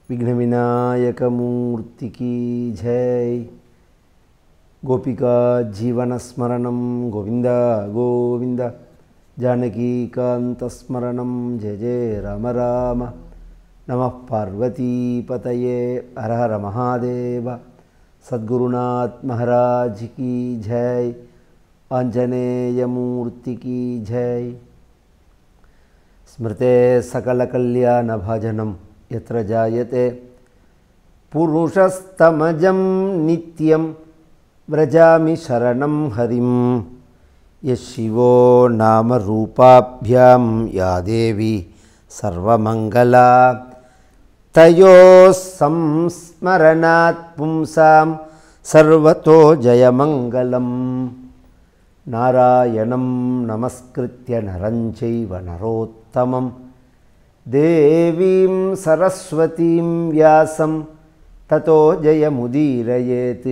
विघ्नविनायकमूर्ति की जय। गोपिका जीवनस्मरणं गोविंद गोविंद, जानकीकान्तस्मरणं जय जय राम राम। नमः पार्वतीपतये हर हर महादेव। सद्गुरुनाथ महाराज की जय। आंजनेयमूर्ति की जय। स्मृते सकलकल्याणभाजनं यत्र जायते पुरुषस्तमजं नित्यं व्रजामि शरणं हरिं। यशिवो नाम रूपाभ्यां या देवी सर्वमंगला, तयोः संस्मरणात् पुंसां सर्वतो जयमंगलम्। नारायणं नमस्कृत्य नरं चैव नरोत्तमं, देवीं सरस्वतीं व्यासं ततो जयमुदीरयेत्।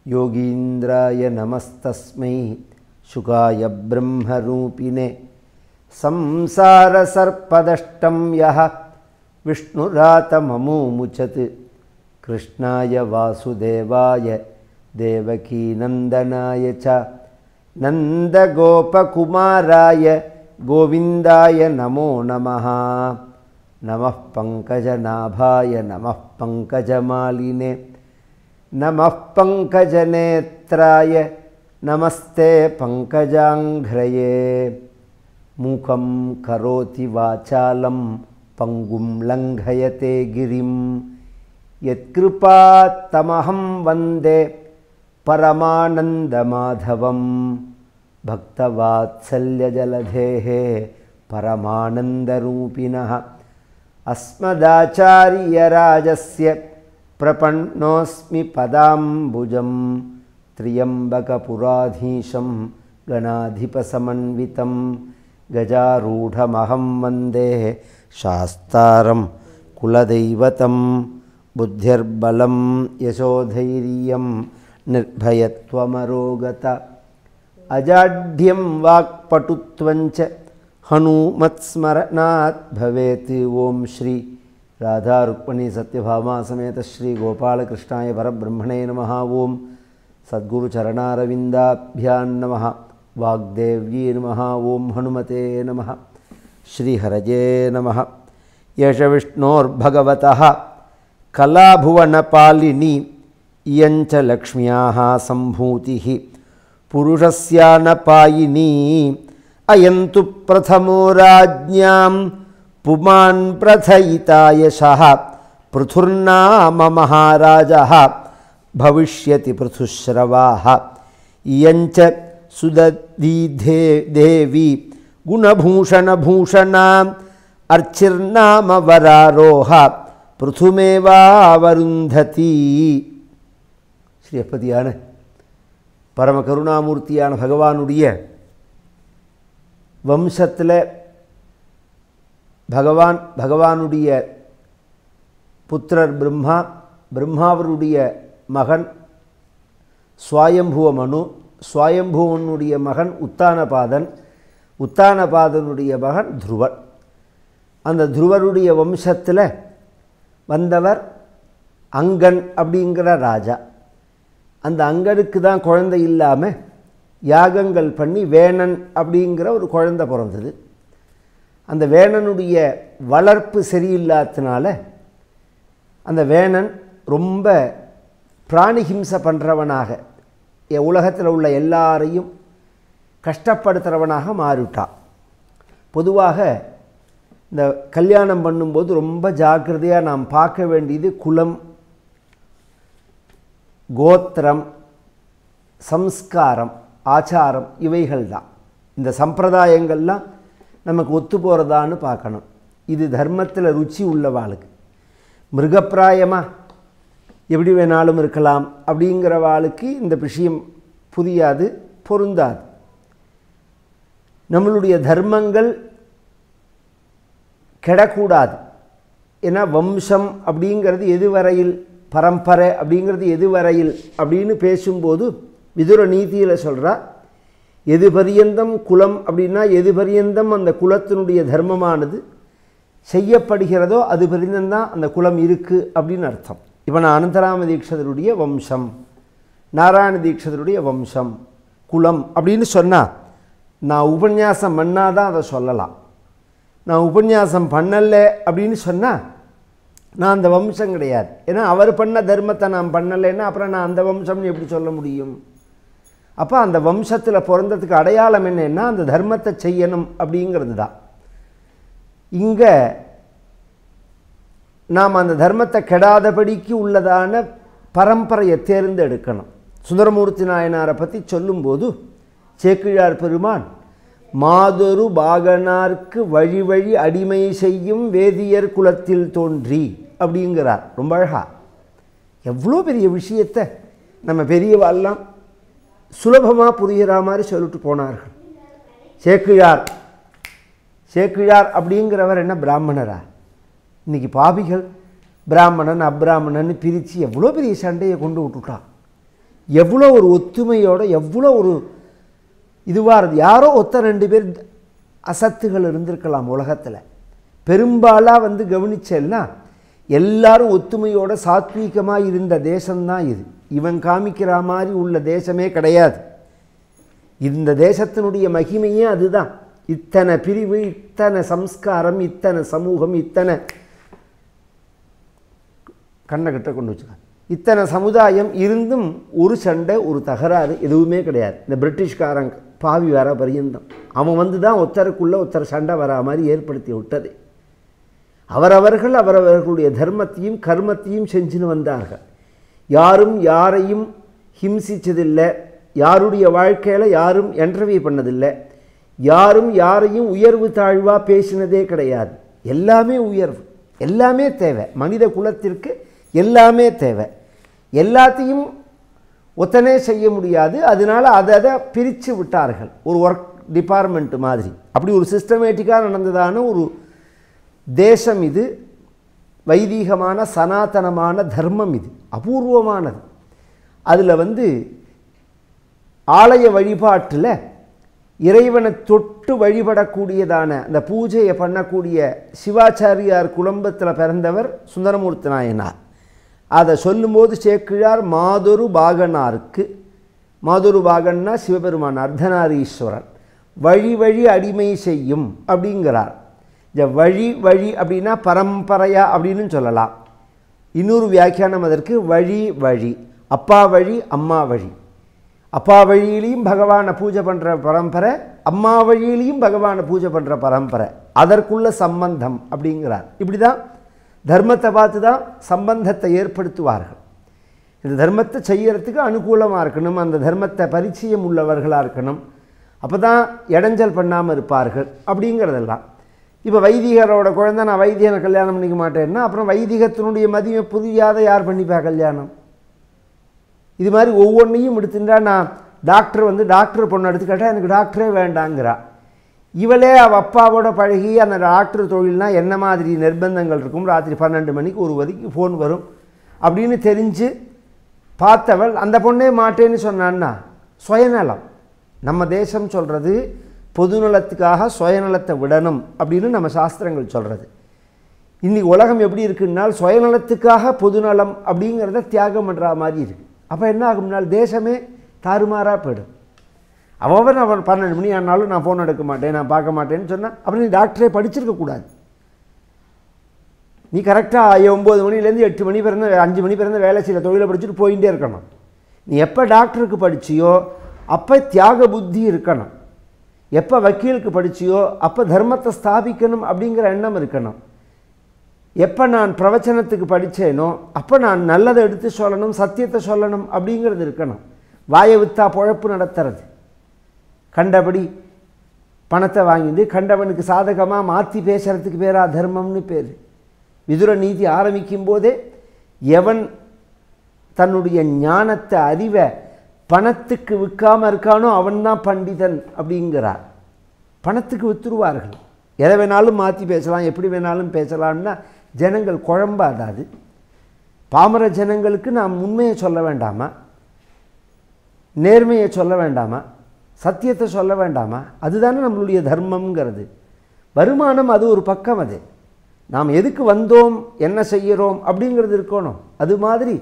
योगीन्द्राय नमस्तस्मै शुकाय ब्रह्मरूपिणे, संसारसर्पदष्टं यः विष्णुरातममुमुचत्। कृष्णाय वासुदेवाय देवकीनन्दनाय च नन्दगोपकुमाराय गोविन्दाय नमो नमः। नमः पंकजनाभाय नमः पंकजमालिने, नमः पंकजनेत्राय नमस्ते पंकजाङ्घ्रये। मूकं करोति वाचालं पंगुं लङ्घयते गिरिं, यत्कृपात्तमहं वन्दे परमानन्दमाधवं। भक्तवात्सल्यजलधेः परमानन्दरूपिणः, अस्मदाचार्यराजस्य प्रपन्नोऽस्मि पदाम्बुजं। त्र्यम्बकपुराधीशं गणाधिपसमन्वितं, गजारूढमहं वन्दे शास्तारं कुलदैवतं। बुद्धिर्बलं यशोधैर्यं निर्भयत्वमरोगता, अजाड्यं वाक्पटुत्वञ्च हनुमत्स्मरणात् भवेत्। ओम श्री राधा रुक्मिणी सत्यभामा समेत श्री गोपालकृष्णाय परब्रह्मणे नमः। ओम सद्गुरु चरणारविन्दाभ्यां नमः। वाग्देव्यै नमः। ओम हनुमते नमः। श्रीहरये नमः। यश विष्णोर्भगवतः कलाभुवनपालिनी, इयञ्च लक्ष्म्याः सम्भूतिः पुरुषस्यानपायिनी। अयन्तु प्रथमो राज्ञां पुमान् प्रथयिता यशः, पृथुर्नाम महाराजः भविष्यति पृथुश्रवाः। इयञ्च सुदती देवी गुणभूषणभूषणा, अर्चिर्नाम वरारोह पृथुमेवावरुन्धति। ஸ்ரீ அப்பதியான பரம கருணாமூர்த்தியான பகவானுடைய வம்சத்தில் பகவானுடைய புத்திரர் பிரம்மா, பிரம்மாவருடைய மகன் ஸ்வயம்புவ மனு, ஸ்வயம்புவனுடைய மகன் உத்தானபாதன், உத்தானபாதனுடைய மகன் துருவன். அந்த துருவருடைய வம்சத்தில் வந்தவர் அங்கன் அப்படிங்கிற ராஜா. அந்த அங்கனுக்கு தான் குழந்தை இல்லாமல் யாகங்கள் பண்ணி வேணன் அப்படிங்கிற ஒரு குழந்தை பிறந்தது. அந்த வேணனுடைய வளர்ப்பு சரியில்லாதனால அந்த வேணன் ரொம்ப பிராணிஹிம்சை பண்ணுறவனாக, உலகத்தில் உள்ள எல்லாரையும் கஷ்டப்படுத்துகிறவனாக மாறிவிட்டான். பொதுவாக இந்த கல்யாணம் பண்ணும்போது ரொம்ப ஜாக்கிரதையாக நாம் பார்க்க வேண்டியது குலம், கோத்திரம், சம்ஸ்காரம், ஆச்சாரம், இவைகள் தான். இந்த சம்பிரதாயங்கள்லாம் நமக்கு ஒத்து போகிறதான்னு பார்க்கணும். இது தர்மத்தில் ருச்சி உள்ளவாளுக்கு. மிருகப்பிராயமாக எப்படி வேணாலும் இருக்கலாம் அப்படிங்கிறவாளுக்கு இந்த விஷயம் புரியாது, பொருந்தாது. நம்மளுடைய தர்மங்கள் கெடக்கூடாது. ஏன்னா வம்சம் அப்படிங்கிறது எதுவரையில், பரம்பரை அப்படிங்கிறது எதுவரையில் அப்படின்னு பேசும்போது விதுர நீதியில் சொல்கிறா, எது பரியந்தம் குலம் அப்படின்னா எது பரியந்தம் அந்த குலத்தினுடைய தர்மமானது செய்யப்படுகிறதோ அது பிரிந்தந்தான் அந்த குலம் இருக்குது அப்படின்னு அர்த்தம். இப்போ நான் அனந்தராம தீட்சிதருடைய வம்சம், நாராயண தீட்சிதருடைய வம்சம், குலம் அப்படின்னு சொன்னால் நான் உபன்யாசம் பண்ணாதான் அதை சொல்லலாம். நான் உபன்யாசம் பண்ணலை அப்படின்னு சொன்னால் நான் அந்த வம்சம் கிடையாது. ஏன்னா அவர் பண்ண தர்மத்தை நான் பண்ணலைன்னா அப்புறம் நான் அந்த வம்சம்னு எப்படி சொல்ல முடியும்? அப்போ அந்த வம்சத்தில் பிறந்ததுக்கு அடையாளம் என்னன்னா அந்த தர்மத்தை செய்யணும் அப்படிங்கிறது தான். இங்கே நாம் அந்த தர்மத்தை கெடாதபடிக்கு உள்ளதான பரம்பரையை தேர்ந்தெடுக்கணும். சுந்தரமூர்த்தி நாயனாரை பற்றி சொல்லும்போது சேக்கிழார் பெருமான் மாதொரு பாகனார்க்கு வழி வழி அடிமை செய்யும் வேதியர் குலத்தில் தோன்றி அப்படிங்கிறார். ரொம்ப அழகா எவ்வளோ பெரிய விஷயத்தை நம்ம பெரியவாள்லாம் சுலபமாக புரிகிற மாதிரி சொல்லிட்டு போனார்கள். சேக்கிழார் அப்படிங்கிறவர் என்ன பிராமணரா? இன்றைக்கி பாபிகள் பிராமணன் அப்ராமணன் பிரித்து எவ்வளோ பெரிய சண்டையை கொண்டு விட்டுட்டான். எவ்வளோ ஒரு ஒத்துமையோட எவ்வளோ ஒரு இதுவாக இருது. யாரோ ரெண்டு பேர் அசத்துகள் இருந்திருக்கலாம் உலகத்தில். பெரும்பாலாக கவனிச்சேன்னா எல்லாரும் ஒத்துமையோட சாத்வீகமாக இருந்த தேசம்தான் இது. இவன் காமிக்கிற மாதிரி உள்ள தேசமே கிடையாது. இந்த தேசத்தினுடைய மகிமையே அதுதான். இத்தனை பிரிவு, இத்தனை சம்ஸ்காரம், இத்தனை சமூகம், இத்தனை கண்ணகிட்ட கொண்டு வச்சுக்க, இத்தனை சமுதாயம் இருந்தும் ஒரு சண்டை ஒரு தகராறு எதுவுமே கிடையாது. இந்த பிரிட்டிஷ்காரங்க பாவி வர பரியந்தம் அவன் தான் ஒருத்தருக்குள்ளே ஒருத்தர் சண்டை வரா மாதிரி ஏற்படுத்தி விட்டது. அவரவர்கள் அவரவர்களுடைய தர்மத்தையும் கர்மத்தையும் செஞ்சுன்னு வந்தார்கள். யாரும் யாரையும் ஹிம்சிச்சதில்லை. யாருடைய வாழ்க்கையில் யாரும் என்டர்வியூ பண்ணதில்லை. யாரும் யாரையும் உயர்வு தாழ்வாக பேசினதே கிடையாது. எல்லாமே உயர்வு, எல்லாமே தேவை. மனித குலத்திற்கு எல்லாமே தேவை. எல்லாத்தையும் ஒத்தனே செய்ய முடியாது. அதனால் அதை பிரித்து விட்டார்கள். ஒரு ஒர்க் டிபார்ட்மெண்ட் மாதிரி. அப்படி ஒரு சிஸ்டமேட்டிக்காக நடந்ததான ஒரு தேசம் இது. வைதீகமான சனாதனமான தர்மம் இது. அபூர்வமானது. அதில் ஆலய வழிபாட்டில் இறைவனை தொட்டு வழிபடக்கூடியதான அந்த பூஜையை பண்ணக்கூடிய சிவாச்சாரியார் குடும்பத்தில் பிறந்தவர் சுந்தரமூர்த்தி நாயனார். அதை சொல்லும்போது சேக்கிழார் மாதொரு பாகனாருக்கு, மாதொரு பாகன்னா சிவபெருமான் அர்த்தநாரீஸ்வரன், வழி வழி அடிமை செய்யும் அப்படிங்கிறார். இந்த வழி வழி அப்படின்னா பரம்பரையா அப்படின்னு சொல்லலாம். இன்னொரு வியாக்கியானம் அதற்கு வழி வழி, அப்பா வழி அம்மா வழி. அப்பா வழியிலையும் பகவானை பூஜை பண்ணுற பரம்பரை, அம்மா வழியிலையும் பகவானை பூஜை பண்ணுற பரம்பரை, அதற்குள்ள சம்பந்தம் அப்படிங்கிறார். இப்படி தான் தர்மத்தை பார்த்து தான் சம்பந்தத்தை ஏற்படுத்துவார்கள். இந்த தர்மத்தை செய்யறதுக்கு அனுகூலமாக இருக்கணும், அந்த தர்மத்தை பரிச்சயம் உள்ளவர்களாக இருக்கணும், அப்போ தான் இடைஞ்சல் பண்ணாமல் இருப்பார்கள் அப்படிங்கிறதெல்லாம். இப்போ வைதிகரோட குழந்தை நான் வைத்தியனை கல்யாணம் பண்ணிக்க மாட்டேன்னா அப்புறம் வைதிகத்தினுடைய மதியை புரியாத யார் பண்ணிப்பா கல்யாணம்? இது மாதிரி ஒவ்வொன்றையும் எடுத்துட்டா நான் டாக்டர் பொண்ணு எடுத்து கேட்டால் எனக்கு டாக்டரே வேண்டாங்கிறா. இவளே அவள் அப்பாவோட பழகி அந்த டாக்டர் தொழில்னால் என்ன மாதிரி நிர்பந்தங்கள் இருக்கும், ராத்திரி 12 மணிக்கு 1 வரைக்கும் ஃபோன் வரும் அப்படின்னு தெரிஞ்சு பார்த்தவள் அந்த பொண்ணே மாட்டேன்னு சொன்னான்னா சுயநலம். நம்ம தேசம் சொல்கிறது பொதுநலத்துக்காக சுயநலத்தை விடணும் அப்படின்னு நம்ம சாஸ்திரங்கள் சொல்கிறது. இன்றைக்கி உலகம் எப்படி இருக்குன்னால் சுயநலத்துக்காக பொதுநலம் அப்படிங்கிறத தியாகம் பண்ணுற மாதிரி இருக்குது. அப்போ என்ன ஆகும்னால் தேசமே தாறுமாறாக போயிடும். அவன் 12 மணி ஆனாலும் நான் ஃபோன் எடுக்க மாட்டேன், நான் பார்க்க மாட்டேன்னு சொன்னால் அப்புறம் நீ டாக்டரே படிச்சிருக்கக்கூடாது. நீ கரெக்டாக 9 மணிலேருந்து 8 மணி பிறந்த 5 மணி பிறந்த வேலை செய்கிற தொழிலை படிச்சுட்டு போயிட்டே இருக்கணும். நீ எப்போ டாக்டருக்கு படிச்சியோ அப்போ தியாக புத்தி இருக்கணும். எப்போ வக்கீலுக்கு படிச்சியோ அப்போ தர்மத்தை ஸ்தாபிக்கணும் அப்படிங்கிற எண்ணம் இருக்கணும். எப்போ நான் பிரவச்சனத்துக்கு படித்தேனோ அப்போ நான் நல்லதை எடுத்து சொல்லணும், சத்தியத்தை சொல்லணும் அப்படிங்கிறது இருக்கணும். வாயை வித்தா பொழப்பு நடத்துறது, கண்டபடி பணத்தை வாங்கிட்டு கண்டவனுக்கு சாதகமாக மாற்றி பேசுகிறதுக்கு பேரா தர்மம்னு பேர். விதுர நீதி ஆரம்பிக்கும் போதே எவன் தன்னுடைய ஞானத்தை அறிவை பணத்துக்கு விற்காமல் இருக்கானோ அவன்தான் பண்டிதன் அப்படிங்கிறார். பணத்துக்கு விற்றுருவார்கள், எதை வேணாலும் மாற்றி பேசலாம், எப்படி வேணாலும் பேசலாம்னா ஜனங்கள் குழம்பாதாது. பாமர ஜனங்களுக்கு நாம் உண்மையை சொல்ல வேண்டாமா, நேர்மையை சொல்ல வேண்டாமா, சத்தியத்தை சொல்ல வேண்டாமா? அதுதானே நம்மளுடைய தர்மம்ங்கிறது. வருமானம் அது ஒரு பக்கம். அது நாம் எதுக்கு வந்தோம், என்ன செய்கிறோம் அப்படிங்கிறது இருக்கணும். அது மாதிரி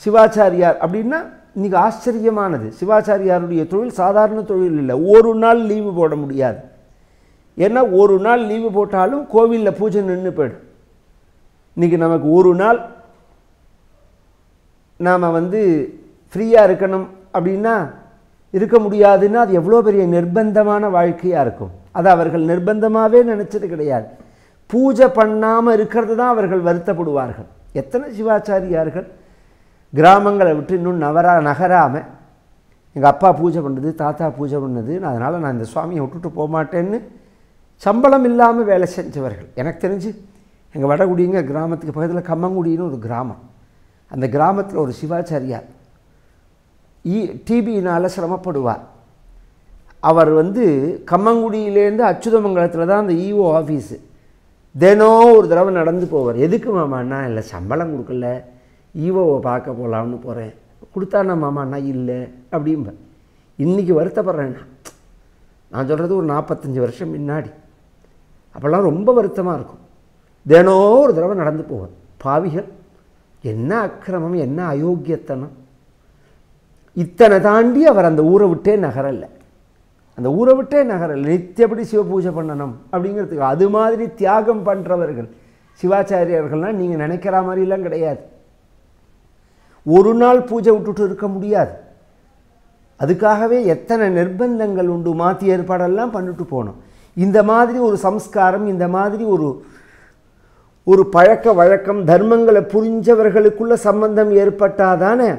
சிவாச்சாரியார் அப்படின்னா இன்றைக்கி ஆச்சரியமானது. சிவாச்சாரியாருடைய தொழில் சாதாரண தொழில் இல்லை. ஒரு நாள் லீவு போட முடியாது. ஏன்னா ஒரு நாள் லீவு போட்டாலும் கோவிலில் பூஜை நின்று போய்டும். இன்றைக்கி நமக்கு ஒரு நாள் நாம் ஃப்ரீயாக இருக்கணும் அப்படின்னா இருக்க முடியாதுன்னா அது எவ்வளோ பெரிய நிர்பந்தமான வாழ்க்கையாக இருக்கும். அதை அவர்கள் நிர்பந்தமாகவே நினச்சது கிடையாது. பூஜை பண்ணாமல் இருக்கிறது தான் அவர்கள் வருத்தப்படுவார்கள். எத்தனை சிவாச்சாரியார்கள் கிராமங்களை விட்டு இன்னும் நகராமல் எங்கள் அப்பா பூஜை பண்ணுறது, தாத்தா பூஜை பண்ணுது, அதனால் நான் இந்த சுவாமியை விட்டுட்டு போக மாட்டேன்னு சம்பளம் இல்லாமல் வேலை செஞ்சவர்கள். எனக்கு தெரிஞ்சு எங்கள் வடகுடிங்க கிராமத்துக்கு பக்கத்தில் கம்மங்குடின்னு ஒரு கிராமம். அந்த கிராமத்தில் ஒரு சிவாச்சாரியார் டிபியினால் சிரமப்படுவார். அவர் கம்மங்குடியிலேருந்து அச்சுதமங்கலத்தில் தான் அந்த இஓ ஆஃபீஸு. தினம் ஒரு தடவை நடந்து போவார். எதுக்கு மாமாண்ணா? இல்லை சம்பளம் கொடுக்கல, ஈவோவை பார்க்க போகலான்னு போகிறேன். கொடுத்தானா மாமாண்ணா? இல்லை அப்படிம்ப. இன்றைக்கி வருத்தப்படுறேன்னா, நான் சொல்கிறது ஒரு 45 வருஷம் முன்னாடி. அப்போல்லாம் ரொம்ப வருத்தமாக இருக்கும். தினம் ஒரு தடவை நடந்து போவார். பாவிகள், என்ன அக்கிரமம், என்ன அயோக்கியத்தனம்! இத்தனை தாண்டி அவர் அந்த ஊரை விட்டே நகரலை. அந்த ஊரை விட்டே நகரலை. நித்தியப்படி சிவ பூஜை பண்ணணும் அப்படிங்கிறதுக்கு. அது மாதிரி தியாகம் பண்ணுறவர்கள் சிவாச்சாரியர்கள்னால் நீங்கள் நினைக்கிற மாதிரிலாம் கிடையாது. ஒரு நாள் பூஜை விட்டுட்டு இருக்க முடியாது. அதுக்காகவே எத்தனை நிர்பந்தங்கள் உண்டு. மாற்றி ஏற்பாடெல்லாம் பண்ணிட்டு போகணும். இந்த மாதிரி ஒரு சம்ஸ்காரம், இந்த மாதிரி ஒரு பழக்க வழக்கம், தர்மங்களை புரிஞ்சவர்களுக்குள்ள சம்பந்தம் ஏற்பட்டாதானே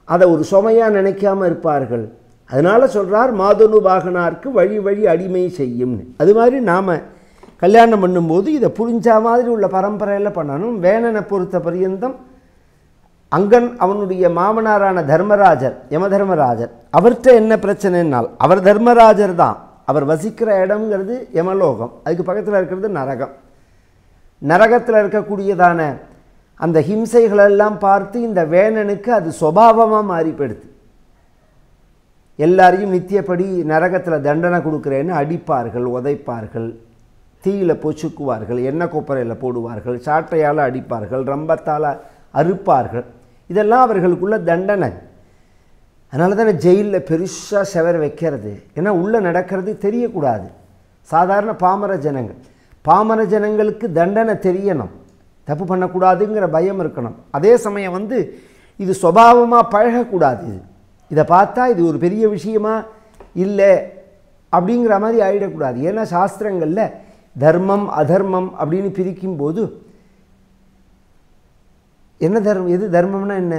அதை ஒரு சுமையாக நினைக்காமல் இருப்பார்கள். அதனால் சொல்கிறார், மாதனு பாகனாருக்கு வழி வழி அடிமை செய்யும்னு. அது மாதிரி நாம் கல்யாணம் பண்ணும்போது இதை புரிஞ்ச மாதிரி உள்ள பரம்பரையில் பண்ணணும். வேணனை பொறுத்த பரியந்தம் அங்கன் அவனுடைய மாமனாரான தர்மராஜர், யமதர்மராஜர், அவர்கிட்ட என்ன பிரச்சனைனால் அவர் தர்மராஜர் தான். அவர் வசிக்கிற இடம்ங்கிறது யமலோகம், அதுக்கு பக்கத்தில் இருக்கிறது நரகம். நரகத்தில் இருக்கக்கூடியதான அந்த ஹிம்சைகளெல்லாம் பார்த்து இந்த வேணனுக்கு அது சுபாவமாக மாறிப்படுது. எல்லாரையும் நித்தியப்படி நரகத்தில் தண்டனை கொடுக்குறேன்னு அடிப்பார்கள், உதைப்பார்கள், தீயில் பொச்சுக்குவார்கள், எண்ணெய் கொப்பரையில் போடுவார்கள், சாட்டையால் அடிப்பார்கள், ரம்பத்தால் அறுப்பார்கள். இதெல்லாம் அவர்களுக்குள்ள தண்டனை. அதனால தானே ஜெயிலில் பெருசாக செவர் வைக்கிறது. ஏன்னா உள்ளே நடக்கிறது தெரியக்கூடாது. சாதாரண பாமர ஜனங்களுக்கு தண்டனை தெரியணும், தப்பு பண்ணக்கூடாதுங்கிற பயம் இருக்கணும். அதே சமயம் இது சுபாவமாக பழகக்கூடாது. இதை பார்த்தா இது ஒரு பெரிய விஷயமா இல்லை அப்படிங்கிற மாதிரி ஆகிடக்கூடாது. ஏன்னா சாஸ்திரங்களில் தர்மம் அதர்மம் அப்படின்னு பிரிக்கும்போது என்ன தர்மம், எது தர்மம்னா என்ன,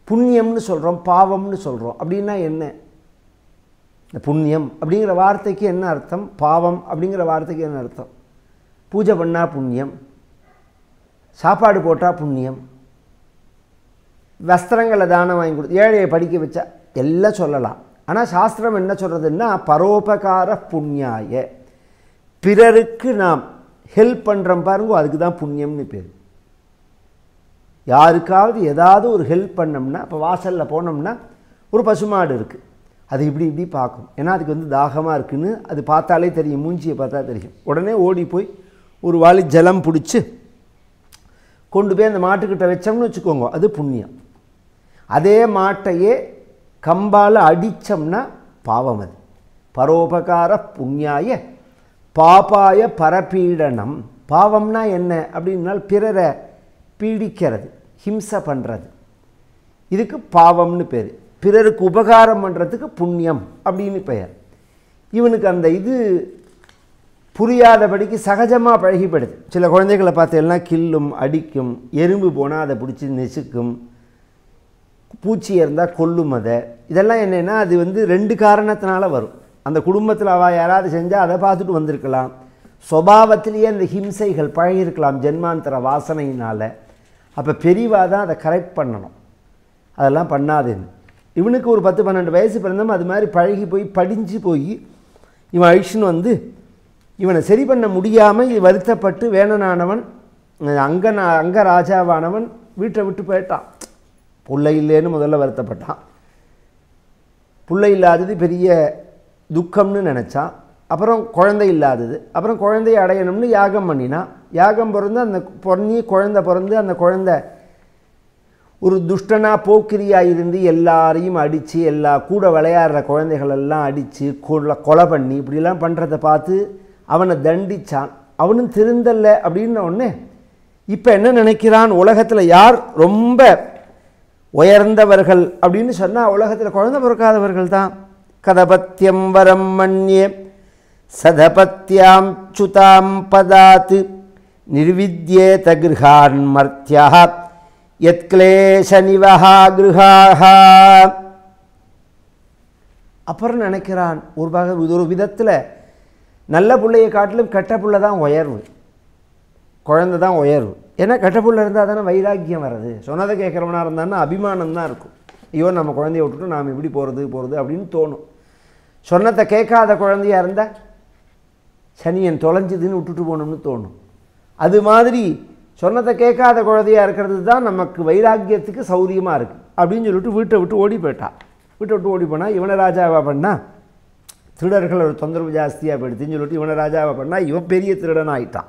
புண்ணியம்னு சொல்கிறோம், பாவம்னு சொல்கிறோம். அப்படின்னா என்ன? இந்த புண்ணியம் அப்படிங்கிற வார்த்தைக்கு என்ன அர்த்தம், பாவம் அப்படிங்கிற வார்த்தைக்கு என்ன அர்த்தம்? பூஜை பண்ணால் புண்ணியம், சாப்பாடு போட்டால் புண்ணியம், வஸ்திரங்களை தானம் வாங்கி கொடுத்து ஏழையை படிக்க வச்சா எல்லாம் சொல்லலாம். ஆனால் சாஸ்திரம் என்ன சொல்கிறதுன்னா, பரோபகார புண்ணியாய, பிறருக்கு நாம் ஹெல்ப் பண்ணுறோம் பாருங்க, அதுக்கு தான் புண்ணியம்னு பேர். யாருக்காவது ஏதாவது ஒரு ஹெல்ப் பண்ணோம்னா, இப்போ வாசலில் போனோம்னா ஒரு பசுமாடு இருக்குது, அது இப்படி பார்க்கும். ஏன்னா அதுக்கு தாகமாக இருக்குன்னு அது பார்த்தாலே தெரியும், மூஞ்சியை பார்த்தா தெரியும். உடனே ஓடி போய் ஒரு வாளி ஜலம் பிடிச்சி கொண்டு போய் அந்த மாட்டுக்கிட்ட வச்சோம்னு வச்சுக்கோங்க, அது புண்ணியம். அதே மாட்டையே கம்பால் அடித்தோம்னா பாவம். அது பரோபகார புண்ணியாய பாபாய பரபீடனம். பாவம்னா என்ன அப்படின்னால் பிறரை பீடிக்கிறது, ஹிம்சை பண்ணுறது, இதுக்கு பாவம்னு பேர். பிறருக்கு உபகாரம் பண்ணுறதுக்கு புண்ணியம் அப்படின்னு பெயர். இவனுக்கு அந்த இது புரியாதபடிக்கு சகஜமாக பழகிப்படுது. சில குழந்தைகளை பார்த்து எல்லாம் கில்லும், அடிக்கும், எறும்பு போனால் அதை பிடிச்சி நெசுக்கும், பூச்சி இருந்தால் கொல்லும். இதெல்லாம் என்னென்னா அது 2 காரணத்தினால வரும். அந்த குடும்பத்தில் அவள் யாராவது செஞ்சால் அதை பார்த்துட்டு வந்திருக்கலாம், சுபாவத்திலேயே அந்த ஹிம்சைகள் பழகிருக்கலாம் ஜென்மாந்தர வாசனையினால். அப்போ பெரியவா தான் அதை கரெக்ட் பண்ணணும், அதெல்லாம் பண்ணாதுன்னு. இவனுக்கு ஒரு 10-12 வயசு பிறந்தோம், அது மாதிரி பழகி போய் படிஞ்சு போய் இவன் அழிச்சுன்னு இவனை சரி பண்ண முடியாமல் இது வருத்தப்பட்டு வேணனானவன் அங்க ராஜாவானவன் வீட்டை விட்டு போயிட்டான். பிள்ளை இல்லைன்னு முதல்ல வருத்தப்பட்டான். பிள்ளை இல்லாதது பெரிய துக்கம்னு நினச்சான். அப்புறம் குழந்தை இல்லாதது, அப்புறம் குழந்தையை அடையணும்னு யாகம் பண்ணினா, யாகம் பிறந்து அந்த குழந்தை பிறந்து அந்த குழந்தை ஒரு துஷ்டனா போக்கிரியாக இருந்து எல்லாரையும் அடித்து எல்லா கூட விளையாடுற குழந்தைகளெல்லாம் அடித்து கொலை பண்ணி இப்படிலாம் பண்ணுறதை பார்த்து அவனை தண்டித்தான். அவனும் திருந்தல்ல அப்படின்ன உடனே இப்போ என்ன நினைக்கிறான், உலகத்தில் யார் ரொம்ப உயர்ந்தவர்கள் அப்படின்னு சொன்னால் உலகத்தில் குழந்தை பிறக்காதவர்கள் தான். கதபத்தியம் வரம் மன்யே சதபத்தியாம் சுதாம் பதாத் நிர்வித்யேத கிருஹான் மர்த்யா யத்க்லேஷ நிவஹா கிருஹாஹ. அப்புறம் நினைக்கிறான் ஒரு விதத்தில் நல்ல பிள்ளையை காட்டிலும் கெட்ட பிள்ளை தான் உயர்வு, குழந்தை தான் உயர்வு. ஏன்னா கெட்ட பிள்ளை இருந்தால் தானே வைராக்கியம் வர்றது. சொன்னதை கேட்குறவனாக இருந்தான்னா அபிமானம் தான் இருக்கும். ஐயோ நம்ம குழந்தைய விட்டுட்டு நாம் எப்படி போகிறது அப்படின்னு தோணும். சொன்னதை கேட்காத குழந்தையாக இருந்தால் சனியன் தொலைஞ்சுதுன்னு விட்டுட்டு போகணும்னு தோணும். அது மாதிரி சொன்னதை கேட்காத குழந்தையாக இருக்கிறது தான் நமக்கு வைராக்கியத்துக்கு சௌரியமாக இருக்குது அப்படின்னு சொல்லிட்டு வீட்டை விட்டு ஓடி போயிட்டான். வீட்டை விட்டு ஓடி போனால் இவனை ராஜாவாக பண்ணால் திருடர்கள் ஒரு தொந்தரவு ஜாஸ்தியாக போயிடுதுன்னு சொல்லிட்டு இவனை ராஜாவாக பண்ணால் இவன் பெரிய திருடன் ஆகிட்டான்.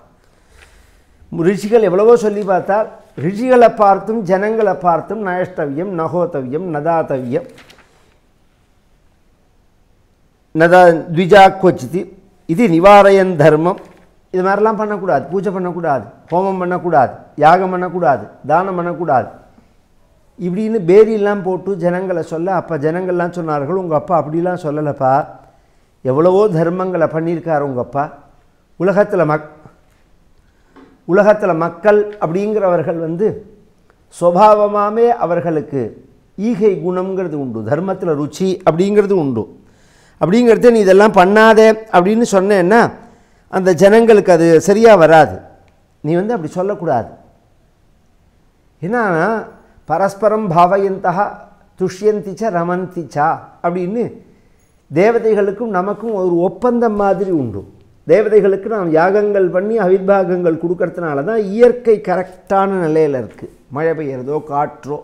ரிஷிகள் எவ்வளவோ சொல்லி பார்த்தால் ரிஷிகளை பார்த்தும் ஜனங்களை பார்த்தும் நயஷ்டவியம் நகோத்தவியம் நதாத்தவியம் நதா த்விஜாக்வச்சிதி இது நிவாரயன் தர்மம். இது மாதிரிலாம் பண்ணக்கூடாது, பூஜை பண்ணக்கூடாது, ஹோமம் பண்ணக்கூடாது, யாகம் பண்ணக்கூடாது, தானம் பண்ணக்கூடாது இப்படின்னு பேரியெல்லாம் போட்டு ஜனங்களை சொல்ல. அப்போ ஜனங்கள்லாம் சொன்னார்கள், உங்கள் அப்பா அப்படிலாம் சொல்லலைப்பா, எவ்வளவோ தர்மங்களை பண்ணியிருக்கார் உங்கள் அப்பா. உலகத்தில் மக்கள் அப்படிங்கிறவர்கள் சுபாவமாகவே அவர்களுக்கு ஈகை குணங்கிறது உண்டு, தர்மத்தில் ருச்சி அப்படிங்கிறது உண்டு. அப்படிங்கிறது நீ இதெல்லாம் பண்ணாதே அப்படின்னு சொன்னேன்னா அந்த ஜனங்களுக்கு அது சரியாக வராது. நீ அப்படி சொல்லக்கூடாது. ஏன்னா பரஸ்பரம் பாவயந்தா துஷ்யந்திச்ச ரமந்திச்சா அப்படின்னு தேவதைகளுக்கும் நமக்கும் ஒரு ஒப்பந்தம் மாதிரி உண்டு. தேவதைகளுக்கு நாம் யாகங்கள் பண்ணி அவிர்வாகங்கள் கொடுக்கறதுனால தான் இயற்கை கரெக்டான நிலையில் இருக்குது. மழை பெய்யறதோ காற்றோ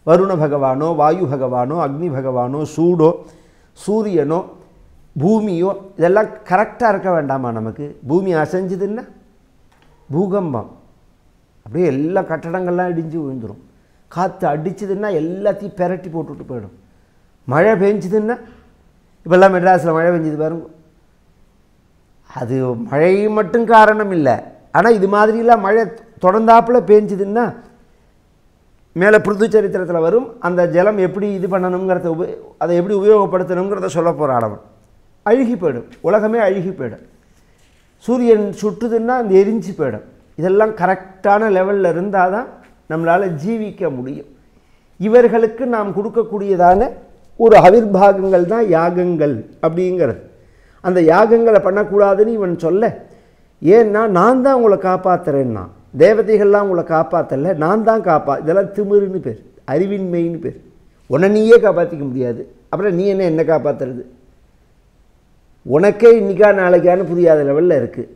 வருண பகவானோ வாயு பகவானோ அக்னி பகவானோ சூடோ சூரியனோ பூமியோ இதெல்லாம் கரெக்டாக இருக்க வேண்டாமா? நமக்கு பூமி அசைஞ்சுதுன்னா பூகம்பம், அப்படியே எல்லா கட்டடங்கள்லாம் இடிஞ்சு விழுந்துடும். காற்று அடிச்சதுன்னா எல்லாத்தையும் பெரட்டி போட்டுட்டு போயிடும். மழை பெஞ்சுதுன்னா இப்போல்லாம் மெட்ராஸில் மழை பெஞ்சது பாருங்க, அது மழை மட்டும் காரணம் இல்லை. ஆனால் இது மாதிரிலாம் மழை தொடர்ந்தாப்பில் பெஞ்சுதுன்னா மேலே பிருது சரித்திரத்தில் வரும். அந்த ஜலம் எப்படி இது பண்ணணுங்கிறத அதை எப்படி உபயோகப்படுத்தணுங்கிறத சொல்ல போகிறான் அவன். அழுகி போயிடும், உலகமே அழுகி போயிடும். சூரியன் சுட்டுதுன்னா அந்த எரிஞ்சு போயிடும். இதெல்லாம் கரெக்டான லெவலில் இருந்தால் தான் நம்மளால் ஜீவிக்க முடியும். இவர்களுக்கு நாம் கொடுக்கக்கூடியதான ஒரு அவிர்வாகங்கள் தான் யாகங்கள் அப்படிங்கிறது. அந்த யாகங்களை பண்ணக்கூடாதுன்னு இவன் சொல்ல, ஏன்னா நான் தான் உங்களை காப்பாற்றுறேன்னா, தேவதைகள்லாம் உங்களை காப்பாற்றலை, நான் தான் இதெல்லாம் திமிருன்னு பேர், அறிவின்மைன்னு பேர். உன்னை நீயே காப்பாற்றிக்க முடியாது, அப்புறம் நீ என்ன காப்பாற்றுறது? உனக்கே இன்றைக்கா நாளைக்கான்னு புரியாத லெவலில் இருக்குது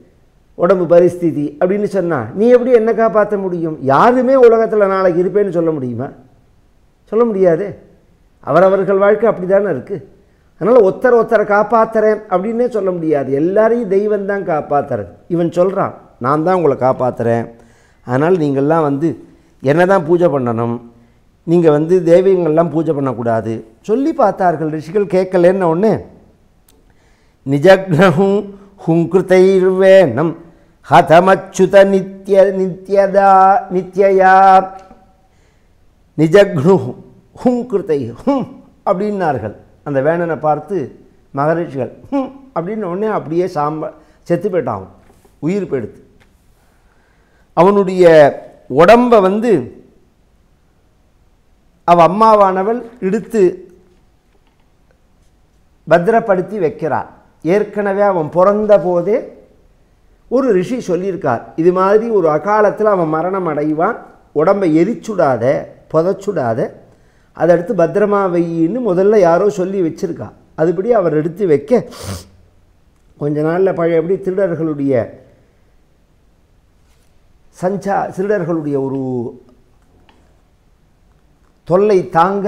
உடம்பு பரிஸ்திதி அப்படின்னு சொன்னால் நீ எப்படி என்ன காப்பாற்ற முடியும்? யாருமே உலகத்தில் நாளைக்கு இருப்பேன்னு சொல்ல முடியுமா? சொல்ல முடியாது. அவரவர்கள் வாழ்க்கை அப்படி தானே இருக்குது. அதனால் ஒருத்தரை காப்பாற்றுறேன் அப்படின்னே சொல்ல முடியாது. எல்லாரையும் தெய்வம் தான் காப்பாற்றுறது. இவன் சொல்கிறான், நான் தான் உங்களை காப்பாற்றுறேன், அதனால் நீங்கள்லாம் என்ன தான் பூஜை பண்ணணும், நீங்கள் தெய்வங்கள்லாம் பூஜை பண்ணக்கூடாது சொல்லி பார்த்தார்கள். ரிஷிகள் கேட்கலன்னு ஒன்று, நிஜக்னஹும் ஹுங்கிருதைர்வேனம் ஹதமச்சுத நித்யயா நிஜக்னு ஹுங்கிருதை ஹும் அப்படின்னார்கள். அந்த வேணனை பார்த்து மகரிஷிகள் அப்படின்னு உடனே அப்படியே செத்து போயிட்டான். உயிர் போயிடுத்து. அவனுடைய உடம்பை அவள் அம்மாவானவள் எடுத்து பத்திரப்படுத்தி வைக்கிறார். ஏற்கனவே அவன் பிறந்த போதே ஒரு ரிஷி சொல்லியிருக்கார், இது மாதிரி ஒரு அகாலத்தில் அவன் மரணம் அடைவான், உடம்பை எரிச்சுடாத புதைச்சுடாத, அதை எடுத்து பத்திரமா வையின்னு முதல்ல யாரோ சொல்லி வச்சுருக்கா. அதுபடி அவர் எடுத்து வைக்க கொஞ்ச நாளில் பழையபடி திருடர்களுடைய ஒரு தொல்லை தாங்க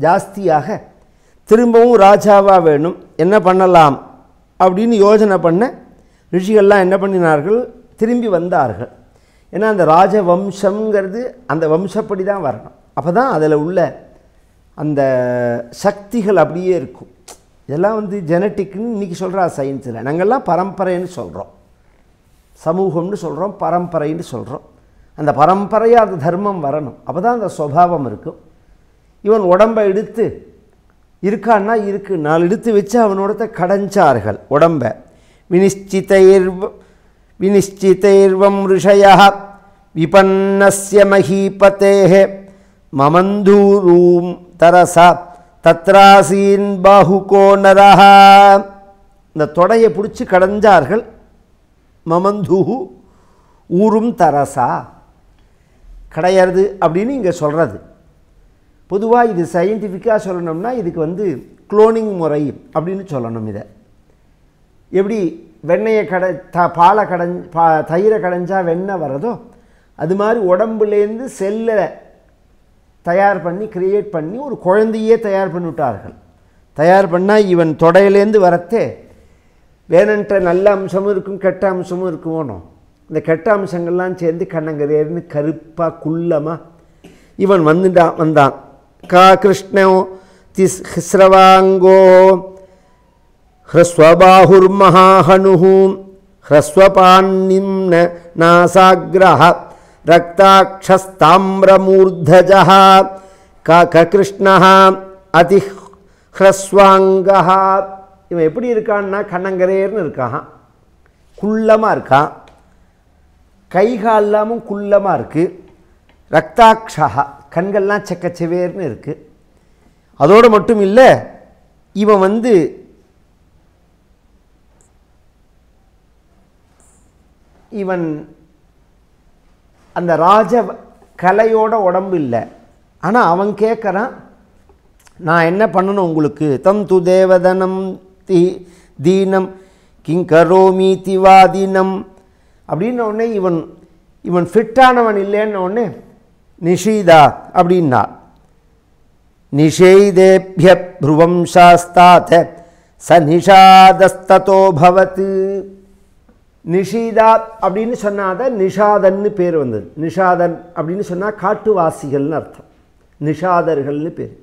ஜாஸ்தியாக திரும்பவும் ராஜாவாக வேணும், என்ன பண்ணலாம் அப்படின்னு யோசனை பண்ண ரிஷிகள்லாம் என்ன பண்ணினார்கள், திரும்பி வந்தார்கள். ஏன்னா அந்த ராஜவம்சங்கிறது அந்த வம்சப்படி தான் வரணும். அப்போ தான் அதில் உள்ள அந்த சக்திகள் அப்படியே இருக்கும். இதெல்லாம் வந்து ஜெனட்டிக்னு இன்றைக்கி சொல்கிறா சயின்ஸில். நாங்கள்லாம் பரம்பரைன்னு சொல்கிறோம், சமூகம்னு சொல்கிறோம், பரம்பரைன்னு சொல்கிறோம். அந்த பரம்பரையாக அந்த தர்மம் வரணும். அப்போ தான் அந்த சுபாவம் இருக்கும். இவன் உடம்பை எடுத்து இருக்கான்னா இருக்கு, 4 எடுத்து வச்சு அவனோடத்தை கடைஞ்சார்கள் உடம்பை. வினிஷ்சிதைர்வம் ரிஷயா விபன்னஸ்ய மஹீபதேஹ மமந்தூரூம் தரசா தத்ராசீன் பாஹுகோ நரஹா. இந்த தொடையை பிடிச்சி கடைஞ்சார்கள். மமந்தூஹு ஊரும் தரசா, கிடையாது அப்படின்னு இங்கே சொல்கிறது. பொதுவாக இது சயின்டிஃபிக்காக சொல்லணும்னா இதுக்கு வந்து குளோனிங் முறை அப்படின்னு சொல்லணும். இதை எப்படி வெண்ணெயை பாலை தயிரை கடைஞ்சா வெண்ணெய் வர்றதோ அது மாதிரி உடம்புலேருந்து செல்லை தயார் பண்ணி கிரியேட் பண்ணி ஒரு குழந்தையே தயார் பண்ணிவிட்டார்கள். தயார் பண்ணால் இவன் தொடையிலேருந்து வரத்தே வேணுன்ற நல்ல அம்சமும் இருக்கும், கெட்ட அம்சமும் இருக்குமோனோ. இந்த கெட்ட அம்சங்கள்லாம் சேர்ந்து கண்ணங்கரேர்னு கருப்பாக குள்ளமாக இவன் வந்தான். கா கிருஷ்ணோ திஸ்ரவாங்கோ ஹ்ரஸ்வபாஹுர் மகாஹனுஹூம் ஹ்ரஸ்வபான்னிம் நாசாக்ரஹ ரக்தாக்ஷஸ்தாம்ரமூர்தஜஹ கிருஷ்ணஹ அதி ஹ்ரஸ்வாங்கஹ. இவன் எப்படி இருக்கான்னா கண்ணங்கரேர்னு இருக்கான், குள்ளமாக இருக்கான், கைகாலமும் குள்ளமாக இருக்குது. ரக்தாக்ஷா, கண்கள்லாம் செக்கச்செவேர்னு இருக்குது. அதோடு மட்டும் இல்லை, இவன் வந்து இவன் அந்த ராஜ கலையோட உடம்பு இல்லை. ஆனால் அவன் கேட்குறான், நான் என்ன பண்ணணும் உங்களுக்கு? தம் து தேவதனம் தீனம் கிங்கரோமி திவாதீனம் அப்படின்ன உடனே இவன் ஃபிட்டானவன் இல்லைன்ன உடனே நிஷீதா அப்படின்னா. நிஷேதேபிய ப்ருவம் சாஸ்தாத ச நிஷாதஸ்தோ பவத்து. நிஷீதா அப்படின்னு சொன்னாதான் நிஷாதன்னு பேர் வந்தது. நிஷாதன் அப்படின்னு சொன்னால் காட்டுவாசிகள்னு அர்த்தம், நிஷாதர்கள்னு பேர்.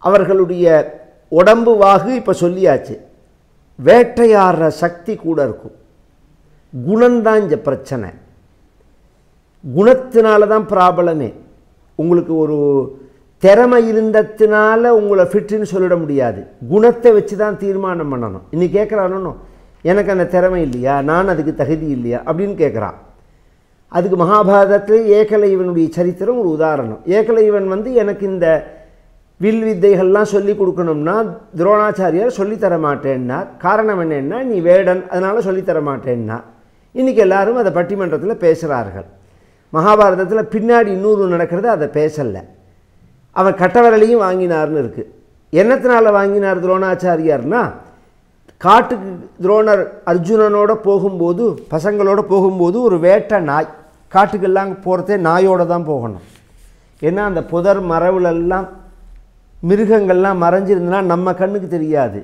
அவர்களுடைய உடம்பு வாகு இப்போ சொல்லியாச்சு. வேட்டையாடுற சக்தி கூட இருக்கும். குணம்தான் இங்கே பிரச்சனை. குணத்தினால தான் ப்ராப்ளமே. உங்களுக்கு ஒரு திறமை இருந்ததுனால உங்களை ஃபிட்டுன்னு சொல்லிட முடியாது. குணத்தை வச்சு தான் தீர்மானம் பண்ணணும். இன்னைக்கு கேட்குறானோ, எனக்கு அந்த திறமை இல்லையா, நான் அதுக்கு தகுதி இல்லையா அப்படின்னு கேட்குறான். அதுக்கு மகாபாரதத்தில் ஏகலைவனுடைய சரித்திரம் ஒரு உதாரணம். ஏகலைவன் வந்து எனக்கு இந்த வில் வித்தைகள்லாம் சொல்லி கொடுக்கணும்னா துரோணாச்சாரியார் சொல்லித்தர மாட்டேன்னா. காரணம் என்னென்னா, நீ வேடன், அதனால் சொல்லித்தர மாட்டேன்னா. இன்றைக்கி எல்லாரும் அதை பட்டிமன்றத்தில் பேசுகிறார்கள். மகாபாரதத்தில் பின்னாடி இன்னொரு நடக்கிறது, அதை பேசலை. அவர் கட்டவரலையும் வாங்கினார்னு இருக்குது. என்னத்தினால வாங்கினார் துரோணாச்சாரியார்னா, காட்டுக்கு துரோணர் அர்ஜுனனோட போகும்போது, பசங்களோட போகும்போது ஒரு வேட்டை நாய், காட்டுக்கெல்லாம் போகிறதே நாயோடு தான் போகணும். ஏன்னா அந்த புதர் மரவுலெல்லாம் மிருகங்கள்லாம் மறைஞ்சிருந்தனா நம்ம கண்ணுக்கு தெரியாது,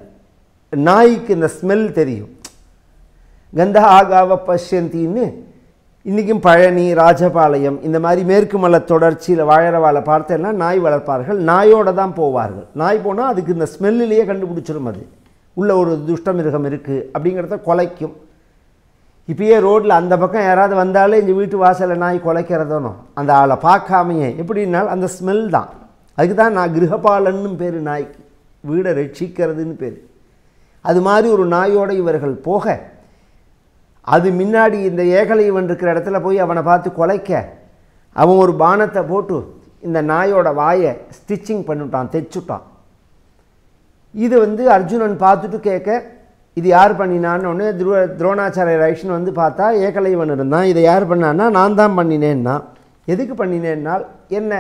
நாய்க்கு இந்த ஸ்மெல் தெரியும். கந்தா ஆகாவ பஷ்யந்தின்னு இன்றைக்கும் பழனி, ராஜபாளையம் இந்த மாதிரி மேற்கு மலை தொடர்ச்சியில் வாழற வாழை பார்த்தேன்னா நாய் வளர்ப்பார்கள். நாயோடு தான் போவார்கள். நாய் போனால் அதுக்கு இந்த ஸ்மெல்லிலேயே கண்டுபிடிச்சிடும் அது உள்ள ஒரு துஷ்ட மிருகம் இருக்குது அப்படிங்கிறத குலைக்கும். இப்பயே ரோட்டில் அந்த பக்கம் யாராவது வந்தாலே இந்த வீட்டு வாசலில் நாய் குலைக்கிறதோனோ அந்த ஆளை பார்க்காமையே எப்படின்னால் அந்த ஸ்மெல் தான். அதுக்கு தான் நான் கிரகபாலன்னு பேர், நாய்க்கு வீடை ரட்சிக்கிறதுன்னு பேர். அது மாதிரி ஒரு நாயோடு இவர்கள் போக, அது முன்னாடி இந்த ஏகலைவன் இருக்கிற இடத்துல போய் அவனை பார்த்து குலைக்க, அவன் ஒரு பானத்தை போட்டு இந்த நாயோட வாயை ஸ்டிச்சிங் பண்ணிவிட்டான், தைச்சுட்டான். இது வந்து அர்ஜுனன் பார்த்துட்டு கேட்க, இது யார் பண்ணினான்னு ஒன்று துரோணாச்சாரிய ரைஷன் வந்து பார்த்தா ஏகலைவன் இருந்தான். இதை யார் பண்ணான்னா, நான் தான் பண்ணினேன்னா. எதுக்கு பண்ணினேன்னால், என்ன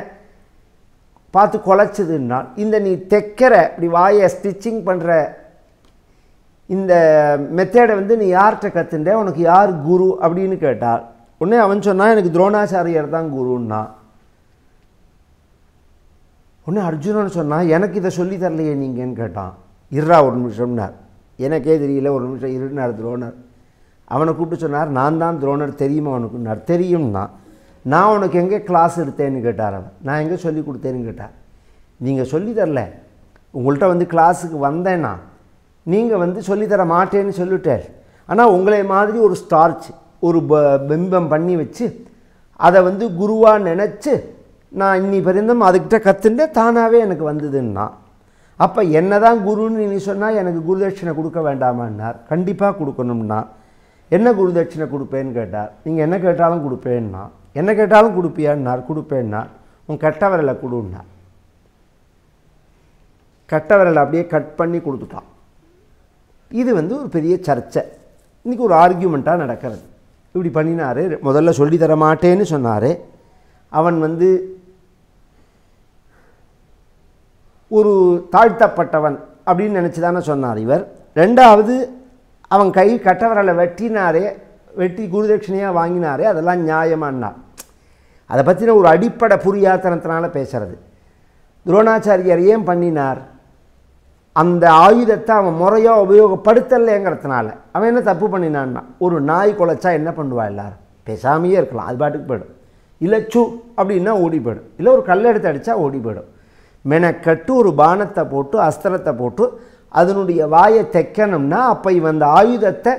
பார்த்து குலைச்சதுன்னால், இந்த நீ தைக்கிற இப்படி வாயை ஸ்டிச்சிங் பண்ணுற இந்த மெத்தேடை வந்து நீ யார்கிட்ட கற்றுண்ட, உனக்கு யார் குரு அப்படின்னு கேட்டால் உடனே அவன் சொன்னான், எனக்கு துரோணாச்சாரியர் தான் குருன்னா. உடனே அர்ஜுனன் சொன்னான், எனக்கு இதை சொல்லி தரலையே நீங்கன்னு கேட்டான். இருறா ஒரு நிமிஷம்னார். எனக்கே தெரியல, ஒரு நிமிஷம் இருந்தார் துரோணர். அவனை கூப்பிட்டு சொன்னார், நான் தான் துரோணர், தெரியுமா உனக்குன்னார். தெரியும்னா, நான் உனக்கு எங்கே கிளாஸ் எடுத்தேன்னு கேட்டார் அவன். நான் எங்கே சொல்லி கொடுத்தேன்னு கேட்டார். நீங்கள் சொல்லி தரல, உங்கள்கிட்ட வந்து கிளாஸுக்கு வந்தேன்னா நீங்கள் வந்து சொல்லித்தர மாட்டேன்னு சொல்லிட்டார். ஆனால் உங்களை மாதிரி ஒரு ஸ்டார்ச், ஒரு பிம்பம் பண்ணி வச்சு அதை வந்து குருவாக நினச்சி நான் இன்னி பரிந்தம் அதுக்கிட்ட கற்றுட்டு தானாகவே எனக்கு வந்ததுன்னா, அப்போ என்ன தான் குருன்னு நீ சொன்னால் எனக்கு குருதட்சிணை கொடுக்க வேண்டாமான்னார். கண்டிப்பாக கொடுக்கணும்னா. என்ன குருதட்சிணை கொடுப்பேன்னு கேட்டார். நீங்கள் என்ன கேட்டாலும் கொடுப்பேன்னா. என்ன கேட்டாலும் கொடுப்பியான்னார். கொடுப்பேன்னா உன் கட்ட விரலை கொடுன்னா. கட்ட விரலை அப்படியே கட் பண்ணி கொடுத்துட்டான். இது வந்து ஒரு பெரிய சர்ச்சை, இன்றைக்கி ஒரு ஆர்கியூமெண்ட்டாக நடக்கிறது. இப்படி பண்ணினார். முதல்ல சொல்லித்தர மாட்டேன்னு சொன்னார். அவன் வந்து ஒரு தாழ்த்தப்பட்டவன் அப்படின்னு நினச்சி தானே சொன்னார் இவர். ரெண்டாவது, அவன் கை கட்டவரலை வெட்டினாரே, வெட்டி குருதட்சிணையாக வாங்கினாரே, அதெல்லாம் நியாயமானார். அதை பற்றின ஒரு அடிப்படை புரியாத்தனத்தினால பேசுகிறது. துரோணாச்சாரியர் ஏன் பண்ணினார்? அந்த ஆயுதத்தை அவன் முறையாக உபயோகப்படுத்தலைங்கிறதுனால. அவன் என்ன தப்பு பண்ணினான்னா, ஒரு நாய் குலைச்சா என்ன பண்ணுவா எல்லாரும்? பேசாமையே இருக்கலாம், அது பாட்டுக்கு போயிடும். இல்லை சு அப்படின்னா ஓடி போயிடும். இல்லை ஒரு கல் எடுத்து அடித்தா ஓடி போயிடும். மெனக்கட்டு ஒரு பானத்தை போட்டு அஸ்திரத்தை போட்டு அதனுடைய வாயை தைக்கணும்னா அப்போ இவன் அந்த ஆயுதத்தை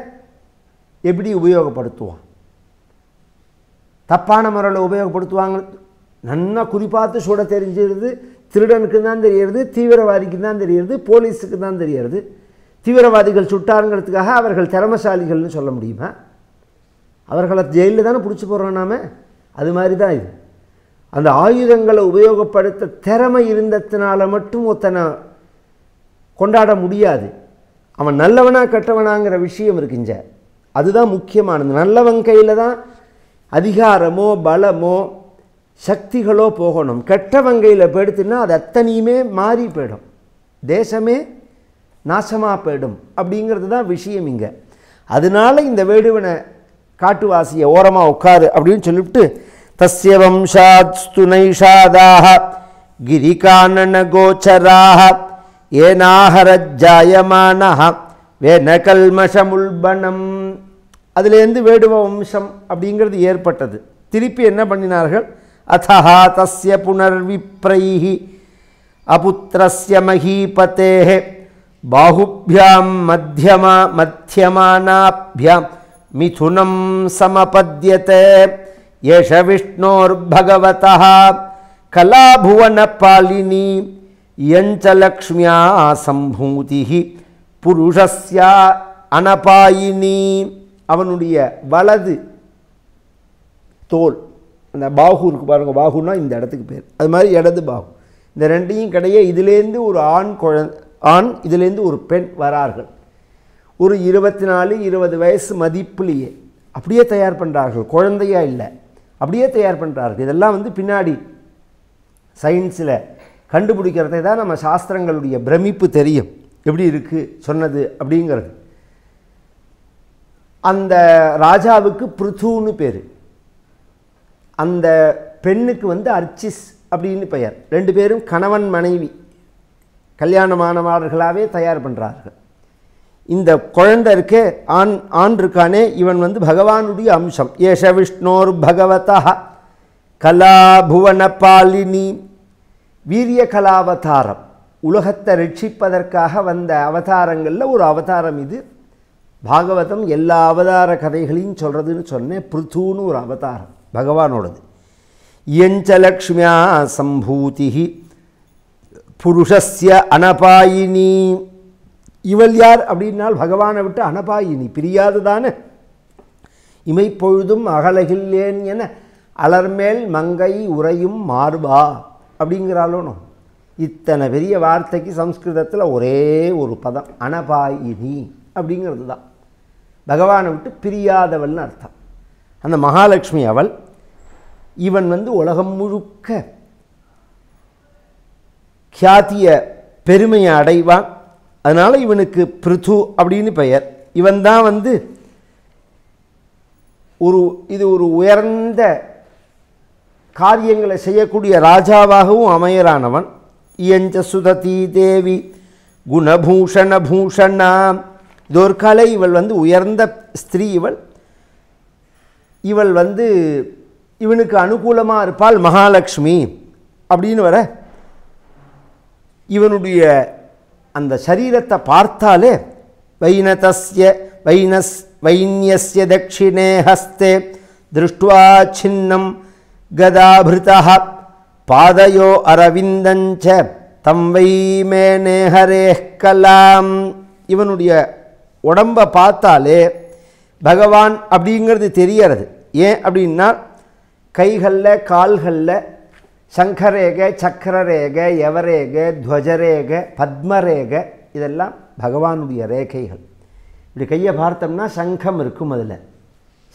எப்படி உபயோகப்படுத்துவான்? தப்பான முறையில் உபயோகப்படுத்துவாங்க. நல்லா குறிப்பாத்து சுட தெரிஞ்சிருது. திருடனுக்கு தான் தெரியறது, தீவிரவாதிக்கு தான் தெரியறது, போலீஸுக்கு தான் தெரியறது. தீவிரவாதிகள் சுட்டாருங்கிறதுக்காக அவர்கள் திறமசாலிகள்னு சொல்ல முடியுமா? அவர்களை ஜெயிலில் தானே பிடிச்சி போடுறோம் நாம. அது மாதிரி தான் இது. அந்த ஆயுதங்களை உபயோகப்படுத்த திறமை இருந்ததுனால மட்டும் ஒருத்தனை கொண்டாட முடியாது. அவன் நல்லவனா கெட்டவனாங்கிற விஷயம் இருக்குங்க. அதுதான் முக்கியமானது. நல்லவன் கையில் தான் அதிகாரமோ பலமோ சக்திகளோ போகணும். கெட்டவன் கையில் போயிடுத்துன்னா அது அத்தனையுமே மாறி போயிடும், தேசமே நாசமாக போயிடும். அப்படிங்கிறது தான் விஷயம் இங்கே. அதனால இந்த வேடுவனை காட்டுவாசியை ஓரமாக உட்காரு அப்படின்னு சொல்லிவிட்டு, தஸ்ய வம்சாத்ஸ்து நைஷாதாக கிரிகானன கோச்சராக ஏனாஹரஜாயமானஹ வேனகல்மஷமுல்பணம். அதுலேருந்து வேடுவ வம்சம் அப்படிங்கிறது ஏற்பட்டது. திருப்பி என்ன பண்ணினார்கள்? அதஹா தஸ்ய புனர்விப்ரைஹி அபுத்ரஸ்ய மஹீபதேஹ பாஹுப்யாம் மத்தியமானாப்யாம் மிதுனம் சமபத்யதே ஏஷ விஷ்ணோர்பகவதः கலாபுவனபாலினி யஞ்ச லக்ஷ்மியா சம்பூதிஹி புருஷஸ்ய அனபாயினி. அவனுடைய வலது தோல், அந்த பாகு இருக்கு பாருங்கள், பாகுன்னா இந்த இடத்துக்கு பேர், அது மாதிரி இடது பாகு. இந்த ரெண்டையும் கிடையே இதிலேருந்து ஒரு ஆண் இதிலேருந்து ஒரு பெண் வரார்கள். ஒரு 24-20 வயசு மதிப்புலேயே அப்படியே தயார் பண்ணுறார்கள். குழந்தையா இல்லை, அப்படியே தயார் பண்ணுறார்கள். இதெல்லாம் வந்து பின்னாடி சயின்ஸில் கண்டுபிடிக்கிறதை தான் நம்ம சாஸ்திரங்களுடைய பிரமிப்பு தெரியும், எப்படி இருக்குது சொன்னது அப்படிங்கிறது. அந்த ராஜாவுக்கு பிருத்துன்னு பேர், அந்த பெண்ணுக்கு வந்து அர்ச்சிஸ் அப்படின்னு பெயர். ரெண்டு பேரும் கணவன் மனைவி கல்யாணமானவர்களாகவே தயார் பண்ணுறார்கள். இந்த குழந்தை இருக்கே, ஆண் இருக்கானே, இவன் வந்து பகவானுடைய அம்சம். ஏஷ விஷ்ணோர் பகவதா கலாபுவனபாலினி. வீரிய கலாவதாரம், உலகத்தை ரட்சிப்பதற்காக வந்த அவதாரங்களில் ஒரு அவதாரம் இது. பாகவதம் எல்லா அவதார கதைகளையும் சொல்கிறதுன்னு சொன்னேன். பிருத்துன்னு ஒரு அவதாரம் பகவானோடது. யஞ்ச லக்ஷ்மியா சம்பூதிஹி புருஷஸ்ய அனபாயினி. இவள் யார் அப்படின்னால் பகவானை விட்டு அனபாயினி, பிரியாதுதானே. இமைப்பொழுதும் அகலகில்லேன் என அலர்மேல் மங்கை உறையும் மார்பா அப்படிங்கிறாலும். இத்தனை பெரிய வார்த்தைக்கு சம்ஸ்கிருதத்தில் ஒரே ஒரு பதம் அனபாயினி அப்படிங்கிறது தான். பகவானை விட்டு பிரியாதவள்னு அர்த்தம். அந்த மகாலட்சுமி அவள். இவன் வந்து உலகம் முழுக்க கியாத்திய பெருமையை அடைவான். அதனால் இவனுக்கு பிருத்து அப்படின்னு பெயர். இவன் தான் வந்து இது ஒரு உயர்ந்த காரியங்களை செய்யக்கூடிய ராஜாவாகவும் அமையரானவன். இயஞ்ச சுததி தேவி குணபூஷண பூஷணா இது ஒரு கலை. இவள் வந்து உயர்ந்த ஸ்திரீ. இவள் வந்து இவனுக்கு அனுகூலமாக இருப்பாள் மகாலட்சுமி அப்படின்னு வர இவனுடைய அந்த சரீரத்தை பார்த்தாலே வைன்யஸ்ய தட்சிணே ஹஸ்தே திருஷ்டுவா சின்னம் கதாபிருதः பாதயோ அரவிந்தஞ்ச தம் வை மேனேஹரேஹ் கலாம். இவனுடைய உடம்பை பார்த்தாலே பகவான் அப்படிங்கிறது தெரியறது. ஏன் அப்படின்னா கைகளில் கால்களில் சங்கரேகை, சக்கரரேகை, யவரேகை, துவஜரேகை, பத்மரேகை இதெல்லாம் பகவானுடைய ரேகைகள். இப்படி கையை பார்த்தோம்னா சங்கம் இருக்கும், அதில்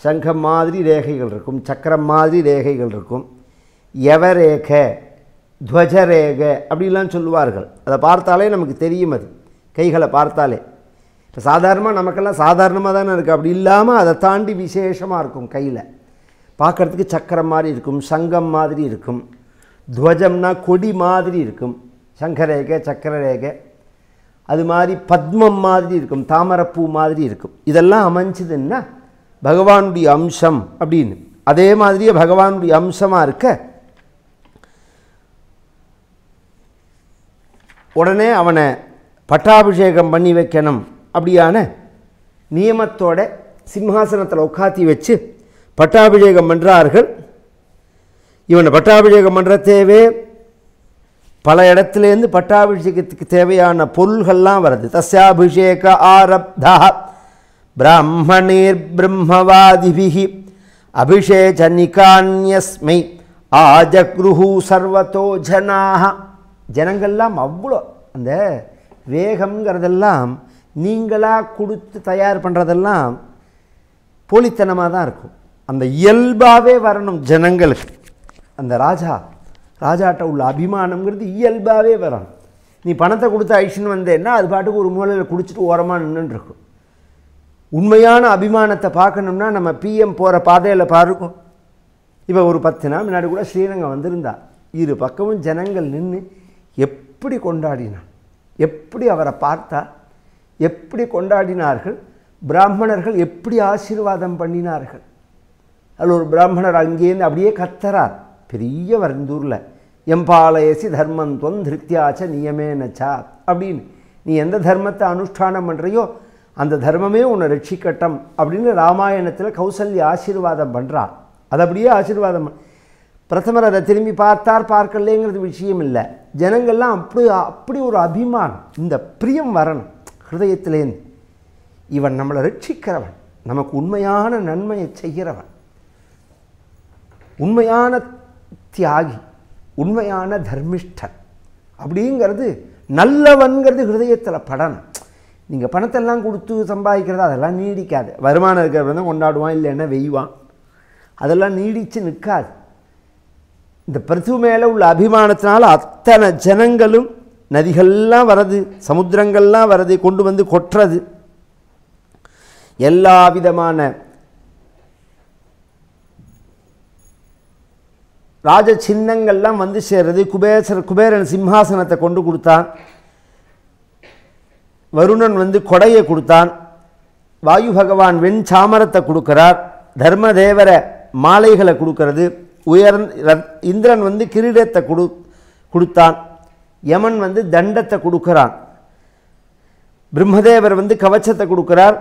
சங்கம் மாதிரி ரேகைகள் இருக்கும், சக்கரம் மாதிரி ரேகைகள் இருக்கும். யவரேகை, துவஜரேகை அப்படிலாம் சொல்லுவார்கள். அதை பார்த்தாலே நமக்கு தெரியும், அது கைகளை பார்த்தாலே. இப்போ சாதாரணமாக நமக்கெல்லாம் சாதாரணமாக தானே இருக்குது. அப்படி இல்லாமல் அதை தாண்டி விசேஷமாக இருக்கும். கையில் பார்க்குறதுக்கு சக்கரம் மாதிரி இருக்கும், சங்கம் மாதிரி இருக்கும். துவஜம்னா கொடி மாதிரி இருக்கும், சங்கரேகை, சக்கரரேகை. அது மாதிரி பத்மம் மாதிரி இருக்கும், தாமரப்பூ மாதிரி இருக்கும். இதெல்லாம் அமைஞ்சதுன்னா பகவானுடைய அம்சம் அப்படின்னு. அதே மாதிரியே பகவானுடைய அம்சமாக இருக்க உடனே அவனை பட்டாபிஷேகம் பண்ணி வைக்கணும் அப்படியான நியமத்தோட சிம்ஹாசனத்தில் உட்காத்தி வச்சு பட்டாபிஷேகம் பண்ணுறார்கள். இவனை பட்டாபிஷேகம் பண்ணுறதேவே பல இடத்துலேருந்து பட்டாபிஷேகத்துக்கு தேவையான பொருள்கள்லாம் வருது. தஸ்யாபிஷேக ஆரப்தா பிராமணீர் பிரம்மவாதிபிஹி அபிஷேகநிகான்யஸ்மை ஆஜக்ருஹு சர்வதோ ஜனாஹ. ஜனங்கள்லாம் அவ்வளோ அந்த வேகம்ங்கிறதெல்லாம் நீங்களாக கொடுத்து தயார் பண்ணுறதெல்லாம் போலித்தனமாக தான் இருக்கும். அந்த இயல்பாகவே வரணும் ஜனங்களுக்கு. அந்த ராஜாட்ட உள்ள அபிமானம்ங்கிறது இயல்பாகவே வரணும். நீ பணத்தை கொடுத்து ஐஷன் வந்தேன்னா அது பாட்டுக்கு ஒரு மூலையில் குடிச்சிட்டு ஓரமாக நின்றுருக்கும். உண்மையான அபிமானத்தை பார்க்கணும்னா நம்ம பிஎம் போகிற பாதையில் பாருக்கும். இப்போ ஒரு 10 நாள் முன்னாடி கூட ஸ்ரீரங்கம் வந்திருந்தா. இரு பக்கமும் ஜனங்கள் நின்று எப்படி கொண்டாடினான், எப்படி அவரை பார்த்தா எப்படி கொண்டாடினார்கள், பிராமணர்கள் எப்படி ஆசீர்வாதம் பண்ணினார்கள். அதில் ஒரு பிராமணர் அங்கேருந்து அப்படியே கத்தரார். பெரிய வந்தூரில் எம்பாலயசி தர்மம் தொன் திருத்தியாச்ச நியமேனச்சா அப்படின்னு. நீ எந்த தர்மத்தை அனுஷ்டானம் பண்ணுறையோ அந்த தர்மமே உன்னை ரட்சிக்கட்டும் அப்படின்னு ராமாயணத்தில் கௌசல்யா ஆசீர்வாதம் பண்ணுறார். அது அப்படியே ஆசீர்வாதம். பிரதமர் அதை திரும்பி பார்க்கலேங்கிறது விஷயம் இல்லை. ஜனங்கள்லாம் அப்படி ஒரு அபிமானம், இந்த பிரியம் வரணும் ஹிருதயத்திலேருந்து. இவன் நம்மளை ரட்சிக்கிறவன், நமக்கு உண்மையான நன்மையை செய்கிறவன், உண்மையான தியாகி, உண்மையான தர்மிஷ்டன் அப்படிங்கிறது நல்லவன்கிறது ஹிருதயத்தில் படணும். நீங்கள் பணத்தெல்லாம் கொடுத்து சம்பாதிக்கிறது அதெல்லாம் நீடிக்காது. வருமானம் இருக்கிறவன் தான் கொண்டாடுவான், இல்லைன்னா வெய்வான். அதெல்லாம் நீடித்து நிற்காது. இந்த பிருத்து மேலே உள்ள அபிமானத்தினால அத்தனை ஜனங்களும் நதிகள்லாம் வரது, சமுத்திரங்கள்லாம் வரது, கொண்டு வந்து கொட்டுறது. எல்லா விதமான ராஜ சின்னங்கள்லாம் வந்து சேர்றது. குபேரன் சிம்ஹாசனத்தை கொண்டு கொடுத்தான். வருணன் வந்து கொடையை கொடுத்தான். வாயு பகவான் வெண்சாமரத்தை கொடுக்கிறார். தர்மதேவரை மாலைகளை கொடுக்கறது. இந்திரன் வந்து கிரீடத்தை கொடுத்தான். யமன் வந்து தண்டத்தை கொடுக்கிறான். பிரம்மதேவர் வந்து கவச்சத்தை கொடுக்கிறார்.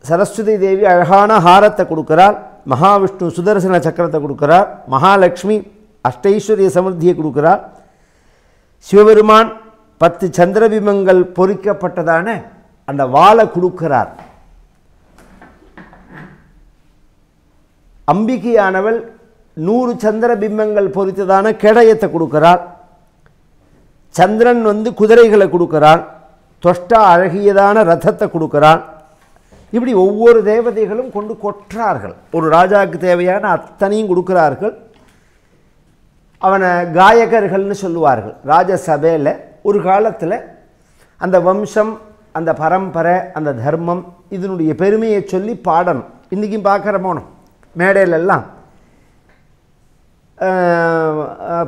சரஸ்வதி தேவி அழகான ஹாரத்தை கொடுக்கிறார். மகாவிஷ்ணு சுதர்சன சக்கரத்தை கொடுக்கிறார். மகாலட்சுமி அஷ்டைஸ்வரிய சமிருத்தியை கொடுக்கிறார். சிவபெருமான் 10 சந்திரபிம்பங்கள் பொறிக்கப்பட்டதான அந்த வாளை கொடுக்கிறார். அம்பிகையானவள் 100 சந்திர பிம்பங்கள் பொறித்ததான கேடயத்தை கொடுக்கிறார். சந்திரன் வந்து குதிரைகளை கொடுக்கிறான். தொஷ்டா அழகியதான ரதத்தை கொடுக்கிறான். இப்படி ஒவ்வொரு தேவதைகளும் கொண்டு கொற்றார்கள். ஒரு ராஜாவுக்கு தேவையான அத்தனையும் கொடுக்கிறார்கள். அவனை காயகர்கள்னு சொல்லுவார்கள். ராஜசபையில் ஒரு காலத்தில் அந்த வம்சம், அந்த பரம்பரை, அந்த தர்மம் இதனுடைய பெருமையை சொல்லி பாடணும். இன்றைக்கும் பார்க்குற போனோம் மேடையிலெல்லாம்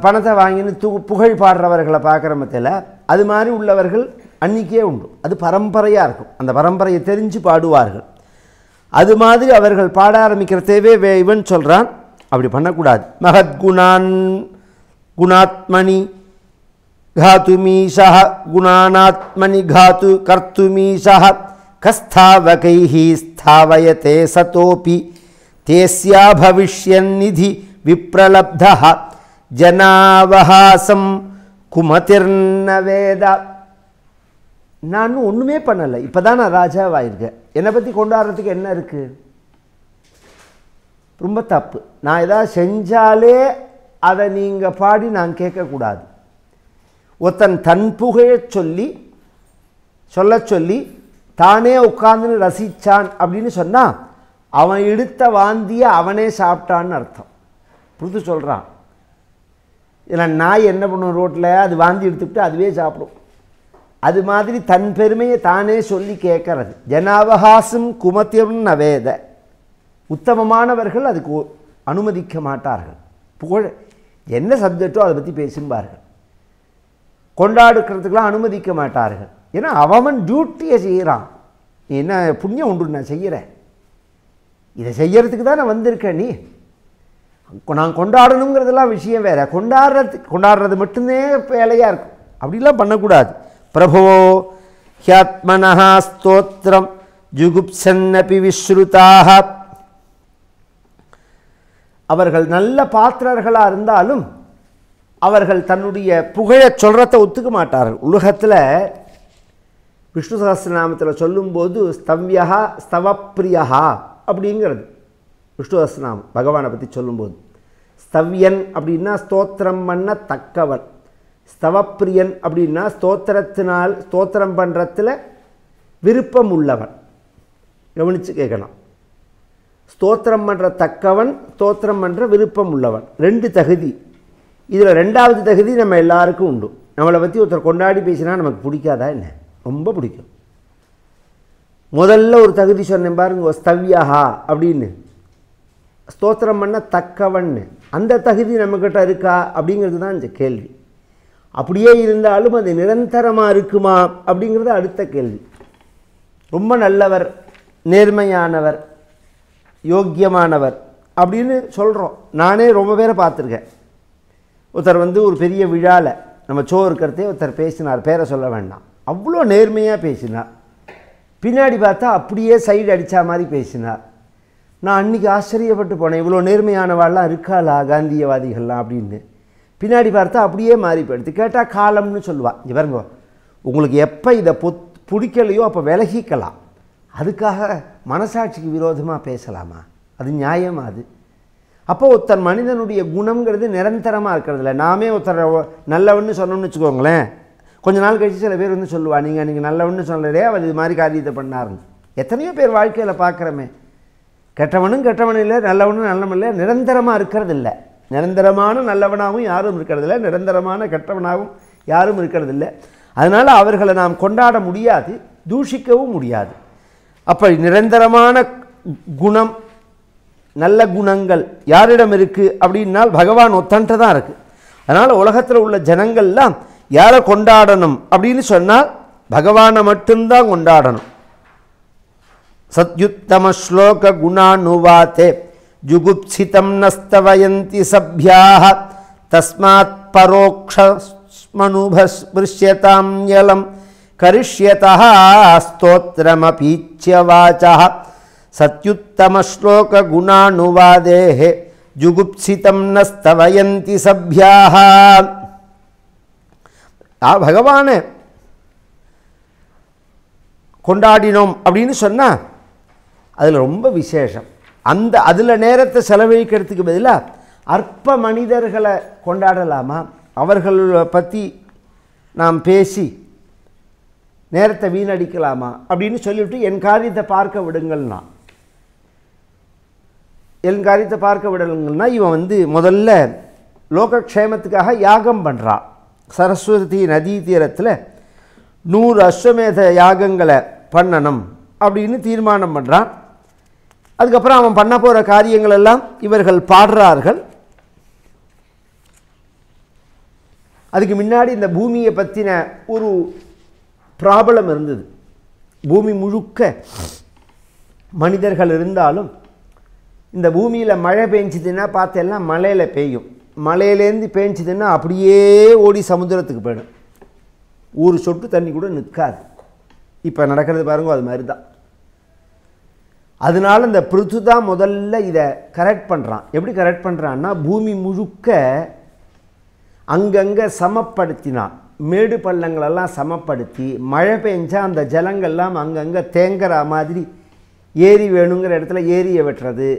பணத்தை வாங்கின்னு புகழ் பாடுறவர்களை பார்க்குற மத்தியில் அது மாதிரி உள்ளவர்கள் அன்றைக்கே உண்டு. அது பரம்பரையாக இருக்கும். அந்த பரம்பரையை தெரிஞ்சு பாடுவார்கள். அது மாதிரி அவர்கள் பாட ஆரம்பிக்கிறதேவே இவன் சொல்கிறான், அப்படி பண்ணக்கூடாது. மகத்குணான் குணாத்மனி घातुमीशः गुणानात्मनि घातु कर्तुमीशः कस्थावकैः स्थावयते सतोपि तेस्या भविष्यन्निधि विप्रलब्धः जनावहासं कुमतिर्न वेद. நான் ஒன்றுமே பண்ணலை, இப்போ தான் நான் ராஜாவாயிருக்கேன், என்னை பற்றி கொண்டாடுறதுக்கு என்ன இருக்குது? ரொம்ப தப்பு. நான் எதாவது செஞ்சாலே அதை நீங்கள் பாடி நான் கேட்கக்கூடாது. ஒருத்தன் தன் புகழை சொல்லி தானே உட்கார்ந்து ரசித்தான் அப்படின்னு சொன்னால் அவன் எடுத்த வாந்தியை அவனே சாப்பிட்டான்னு அர்த்தம். புரிந்து சொல்கிறான். ஏன்னா நாய் என்ன பண்ணும், ரோட்டில் அது வாந்தி எடுத்துக்கிட்டு அதுவே சாப்பிடும். அது மாதிரி தன் பெருமையை தானே சொல்லி கேட்கறது. ஜனாவகாசம் குமத்தியம் நவேத. உத்தமமானவர்கள் அதுக்கு அனுமதிக்க மாட்டார்கள். புகழ் என்ன சப்ஜெக்டோ அதை பற்றி பேசும்பார்கள். கொண்டாடுக்கிறதுக்கெலாம் அனுமதிக்க மாட்டார்கள். ஏன்னா அவன் டியூட்டியை செய்கிறான். நீ என்ன புண்ணியம் உண்டு நான் செய்கிறேன், இதை செய்யறதுக்கு தான் நான் வந்திருக்கேன். நீ நான் கொண்டாடணுங்கிறதெல்லாம் விஷயம் வேறு, கொண்டாடுறது மட்டுமே வேலையாக இருக்கும். அப்படிலாம் பண்ணக்கூடாது. பிரபோ ஹியாத்மனஹ ஸ்தோத்திரம் ஜுகுப்சன்னபி விஸ்ருதாக. அவர்கள் நல்ல பாத்திரர்களாக இருந்தாலும் அவர்கள் தன்னுடைய புகழை சொல்கிறத ஒத்துக்க மாட்டார்கள். உலகத்தில் விஷ்ணு சஹஸ்ரநாமத்தில் சொல்லும்போது ஸ்தவ்யா ஸ்தவப்பிரியா அப்படிங்கிறது விஷ்ணு சஹஸ்ரநாமம் பகவானை பற்றி சொல்லும்போது. ஸ்தவ்யன் அப்படின்னா ஸ்தோத்திரம் பண்ண தக்கவன், ஸ்தவப்பிரியன் அப்படின்னா ஸ்தோத்திரம் பண்ணுறதுல விருப்பம் உள்ளவன். கவனித்து கேட்கணும். ஸ்தோத்திரம் பண்ணுற தக்கவன், ஸ்தோத்திரம் பண்ணுற விருப்பம் உள்ளவன், ரெண்டு தகுதி. இதில் ரெண்டாவது தகுதி நம்ம எல்லாருக்கும் உண்டு. நம்மளை பற்றி ஒருத்தர் கொண்டாடி பேசினா நமக்கு பிடிக்காதா என்ன? ரொம்ப பிடிக்கும். முதல்ல ஒரு தகுதி சொன்னேன் பாருங்க, ஸ்தவ்யா அப்படின்னு, ஸ்தோத்திரம் பண்ண தக்கவன்னு. அந்த தகுதி நம்மக்கிட்ட இருக்கா அப்படிங்கிறது தான் இந்த கேள்வி. அப்படியே இருந்தாலும் அது நிரந்தரமாக இருக்குமா அப்படிங்கிறது அடுத்த கேள்வி. ரொம்ப நல்லவர், நேர்மையானவர், யோக்கியமானவர் அப்படின்னு சொல்கிறோம். நானே ரொம்ப பேரை பார்த்துருக்கேன். ஒருத்தர் ஒரு பெரிய விழாவில் நம்ம இருக்கிறதே ஒருத்தர் பேசினார், பேரை சொல்ல வேண்டாம், அவ்வளோ நேர்மையாக பேசினார். பின்னாடி பார்த்தா அப்படியே சைடு அடித்தா மாதிரி பேசினார். நான் அன்றைக்கி ஆச்சரியப்பட்டு போனேன், இவ்வளோ நேர்மையானவாள்லாம் இருக்காளா காந்தியவாதிகள்லாம் அப்படின்னு. பின்னாடி பார்த்தா அப்படியே மாறி போயிடுது. கேட்டால் காலம்னு சொல்லுவாள். இவருங்க உங்களுக்கு எப்போ இதை பிடிக்கலையோ அப்போ விலகிக்கலாம். அதுக்காக மனசாட்சிக்கு விரோதமாக பேசலாமா? அது நியாயமா? அது அப்போ ஒருத்தர் மனிதனுடைய குணங்கிறது நிரந்தரமாக இருக்கிறதில்ல. நாமே ஒருத்தர் நல்லவன்னு சொன்னோம்னு வச்சுக்கோங்களேன், கொஞ்ச நாள் கழிச்சு சில பேர் சொல்லுவா, நீங்கள் நல்லவன்னு சொல்லலே அவர் இது மாதிரி காரியத்தை பண்ணாருன்னு. எத்தனையோ பேர் வாழ்க்கையில் பார்க்குறோமே, கெட்டவனும் கெட்டவன் இல்லை, நல்லவனும் நல்லவன் இல்லை, நிரந்தரமாக இருக்கிறதில்ல. நிரந்தரமான நல்லவனாகவும் யாரும் இருக்கிறதில்ல, நிரந்தரமான கெட்டவனாகவும் யாரும் இருக்கிறதில்ல. அதனால் அவர்களை நாம் கொண்டாட முடியாது, தூஷிக்கவும் முடியாது. அப்போ நிரந்தரமான குணம், நல்ல குணங்கள் யாரிடம் இருக்குது அப்படின்னால் பகவான் ஒத்தன்ட்டு தான் இருக்குது. அதனால் உலகத்தில் உள்ள ஜனங்கள்லாம் யாரை கொண்டாடணும் அப்படின்னு சொன்னால் பகவானை மட்டும்தான் கொண்டாடணும். சத்யுத்தம ஸ்லோக குணானுவாதே ஜுகுப்சிதம் நஸ்தவயந்தி சப்யாக தஸ்மாத் பரோக்ஷமனுபஸ்பிருஷ்யதாம் யலம் கரிஷ்யதः ஸ்தோத்திரமபீச்ய வாசः சத்யுத்தம ஸ்லோக குணானுவாதேஹ ஜுகுப்சிதம் நஸ்தவயந்தி சப்யாக. பகவானை கொண்டாடினோம் அப்படின்னு சொன்னால் அதில் ரொம்ப விசேஷம். அதில் நேரத்தை செலவழிக்கிறதுக்கு பதிலாக அற்ப மனிதர்களை கொண்டாடலாமா? அவர்களை பற்றி நாம் பேசி நேரத்தை வீணடிக்கலாமா அப்படின்னு சொல்லிவிட்டு என் காரியத்தை பார்க்க விடுங்கள்னா, என் காரியத்தை பார்க்க விடலுங்கன்னா இவன் முதல்ல லோகக்ஷேமத்துக்காக யாகம் பண்ணுறான். சரஸ்வதி நதி தீரத்தில் 100 அஸ்வமேத யாகங்களை பண்ணணும் அப்படின்னு தீர்மானம் பண்ணுறான். அதுக்கப்புறம் அவன் பண்ண போகிற காரியங்கள் எல்லாம் இவர்கள் பாடுறார்கள். அதுக்கு முன்னாடி இந்த பூமியை பற்றின ஒரு ப்ராப்ளம் இருந்தது. பூமி முழுக்க மனிதர்கள் இருந்தாலும் இந்த பூமியில் மழை பெஞ்சிதுன்னா பார்த்தெல்லாம் மலையில் பெய்யும். மலையிலேருந்து பெஞ்சிதுன்னா அப்படியே ஓடி சமுத்திரத்துக்கு போயிடும். ஒரு சொட்டு தண்ணி கூட நிற்காது. இப்போ நடக்கிறது பாருங்க, அது மாதிரி தான். அதனால இந்த பிருத்து தான் முதல்ல இதை கரெக்ட் பண்ணுறான். எப்படி கரெக்ட் பண்ணுறான்னா, பூமி முழுக்க அங்கங்கே சமப்படுத்தினான். மேடு பள்ளங்களெல்லாம் சமப்படுத்தி மழை பெஞ்சால் அந்த ஜலங்கள்லாம் அங்கங்கே தேங்குற மாதிரி, ஏரி வேணுங்கிற இடத்துல ஏரியை வெட்டுறது,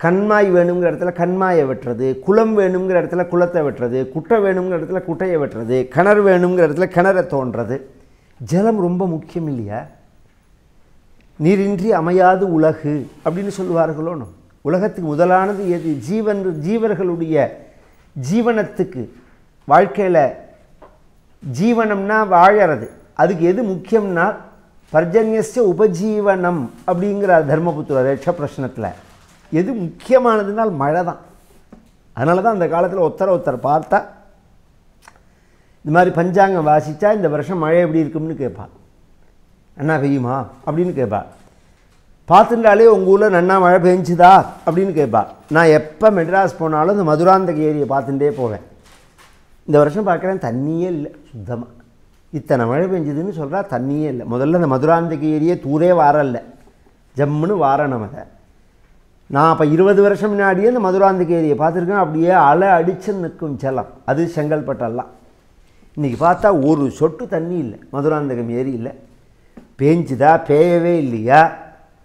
கண்மாய் வேணுங்கிற இடத்துல கண்மாயை வெட்டுறது, குளம் வேணுங்கிற இடத்துல குளத்தை வெட்டுறது, குட்டை வேணுங்கிற இடத்துல குட்டையை வெட்டுறது, கிணறு வேணுங்கிற இடத்துல கிணறை தோன்றது. ஜலம் ரொம்ப முக்கியம் இல்லையா? நீரின்றி அமையாது உலகு அப்படின்னு சொல்லுவார்களோ. உலகத்துக்கு முதலானது எது? ஜீவர்களுடைய ஜீவனத்துக்கு, வாழ்க்கையில் ஜீவனம்னா வாழறது, அதுக்கு எது முக்கியம்னா பர்ஜன்யஸ்ய உபஜீவனம் அப்படிங்கிறார் தர்மபுத்திரர் யட்ச பிரஷ்னத்தில். எது முக்கியமானதுனால் மழை தான். அதனால தான் அந்த காலத்தில் ஒருத்தர் பார்த்தா இந்த மாதிரி பஞ்சாங்கம் வாசித்தா இந்த வருஷம் மழை எப்படி இருக்கும்னு கேட்பாள். நன்னா பெய்யுமா அப்படின்னு கேட்பாள். பார்த்துட்டாலே உங்கள் ஊரில் நன்னா மழை பெஞ்சுதா அப்படின்னு கேட்பாள். நான் எப்போ மெட்ராஸ் போனாலும் இந்த மதுராந்தக ஏரியை பார்த்துட்டே போவேன். இந்த வருஷம் பார்க்குறேன் தண்ணியே இல்லை சுத்தமாக. இத்தனை மழை பெஞ்சுதுன்னு சொல்கிறா, தண்ணியே இல்லை. முதல்ல இந்த மதுராந்தக ஏரியே தூரே வாரல்ல, ஜம்முன்னு வாரணும். அதை நான் அப்போ 20 வருஷம் முன்னாடியே இந்த மதுராந்தக ஏரியை பார்த்துருக்கேன். அப்படியே அலை அடிச்சு நிற்கும் ஜலம். அது செங்கல்பட்டெல்லாம். இன்றைக்கி பார்த்தா ஒரு சொட்டு தண்ணி இல்லை மதுராந்தகம் ஏரியில். பேஞ்சுதா பேயவே இல்லையா?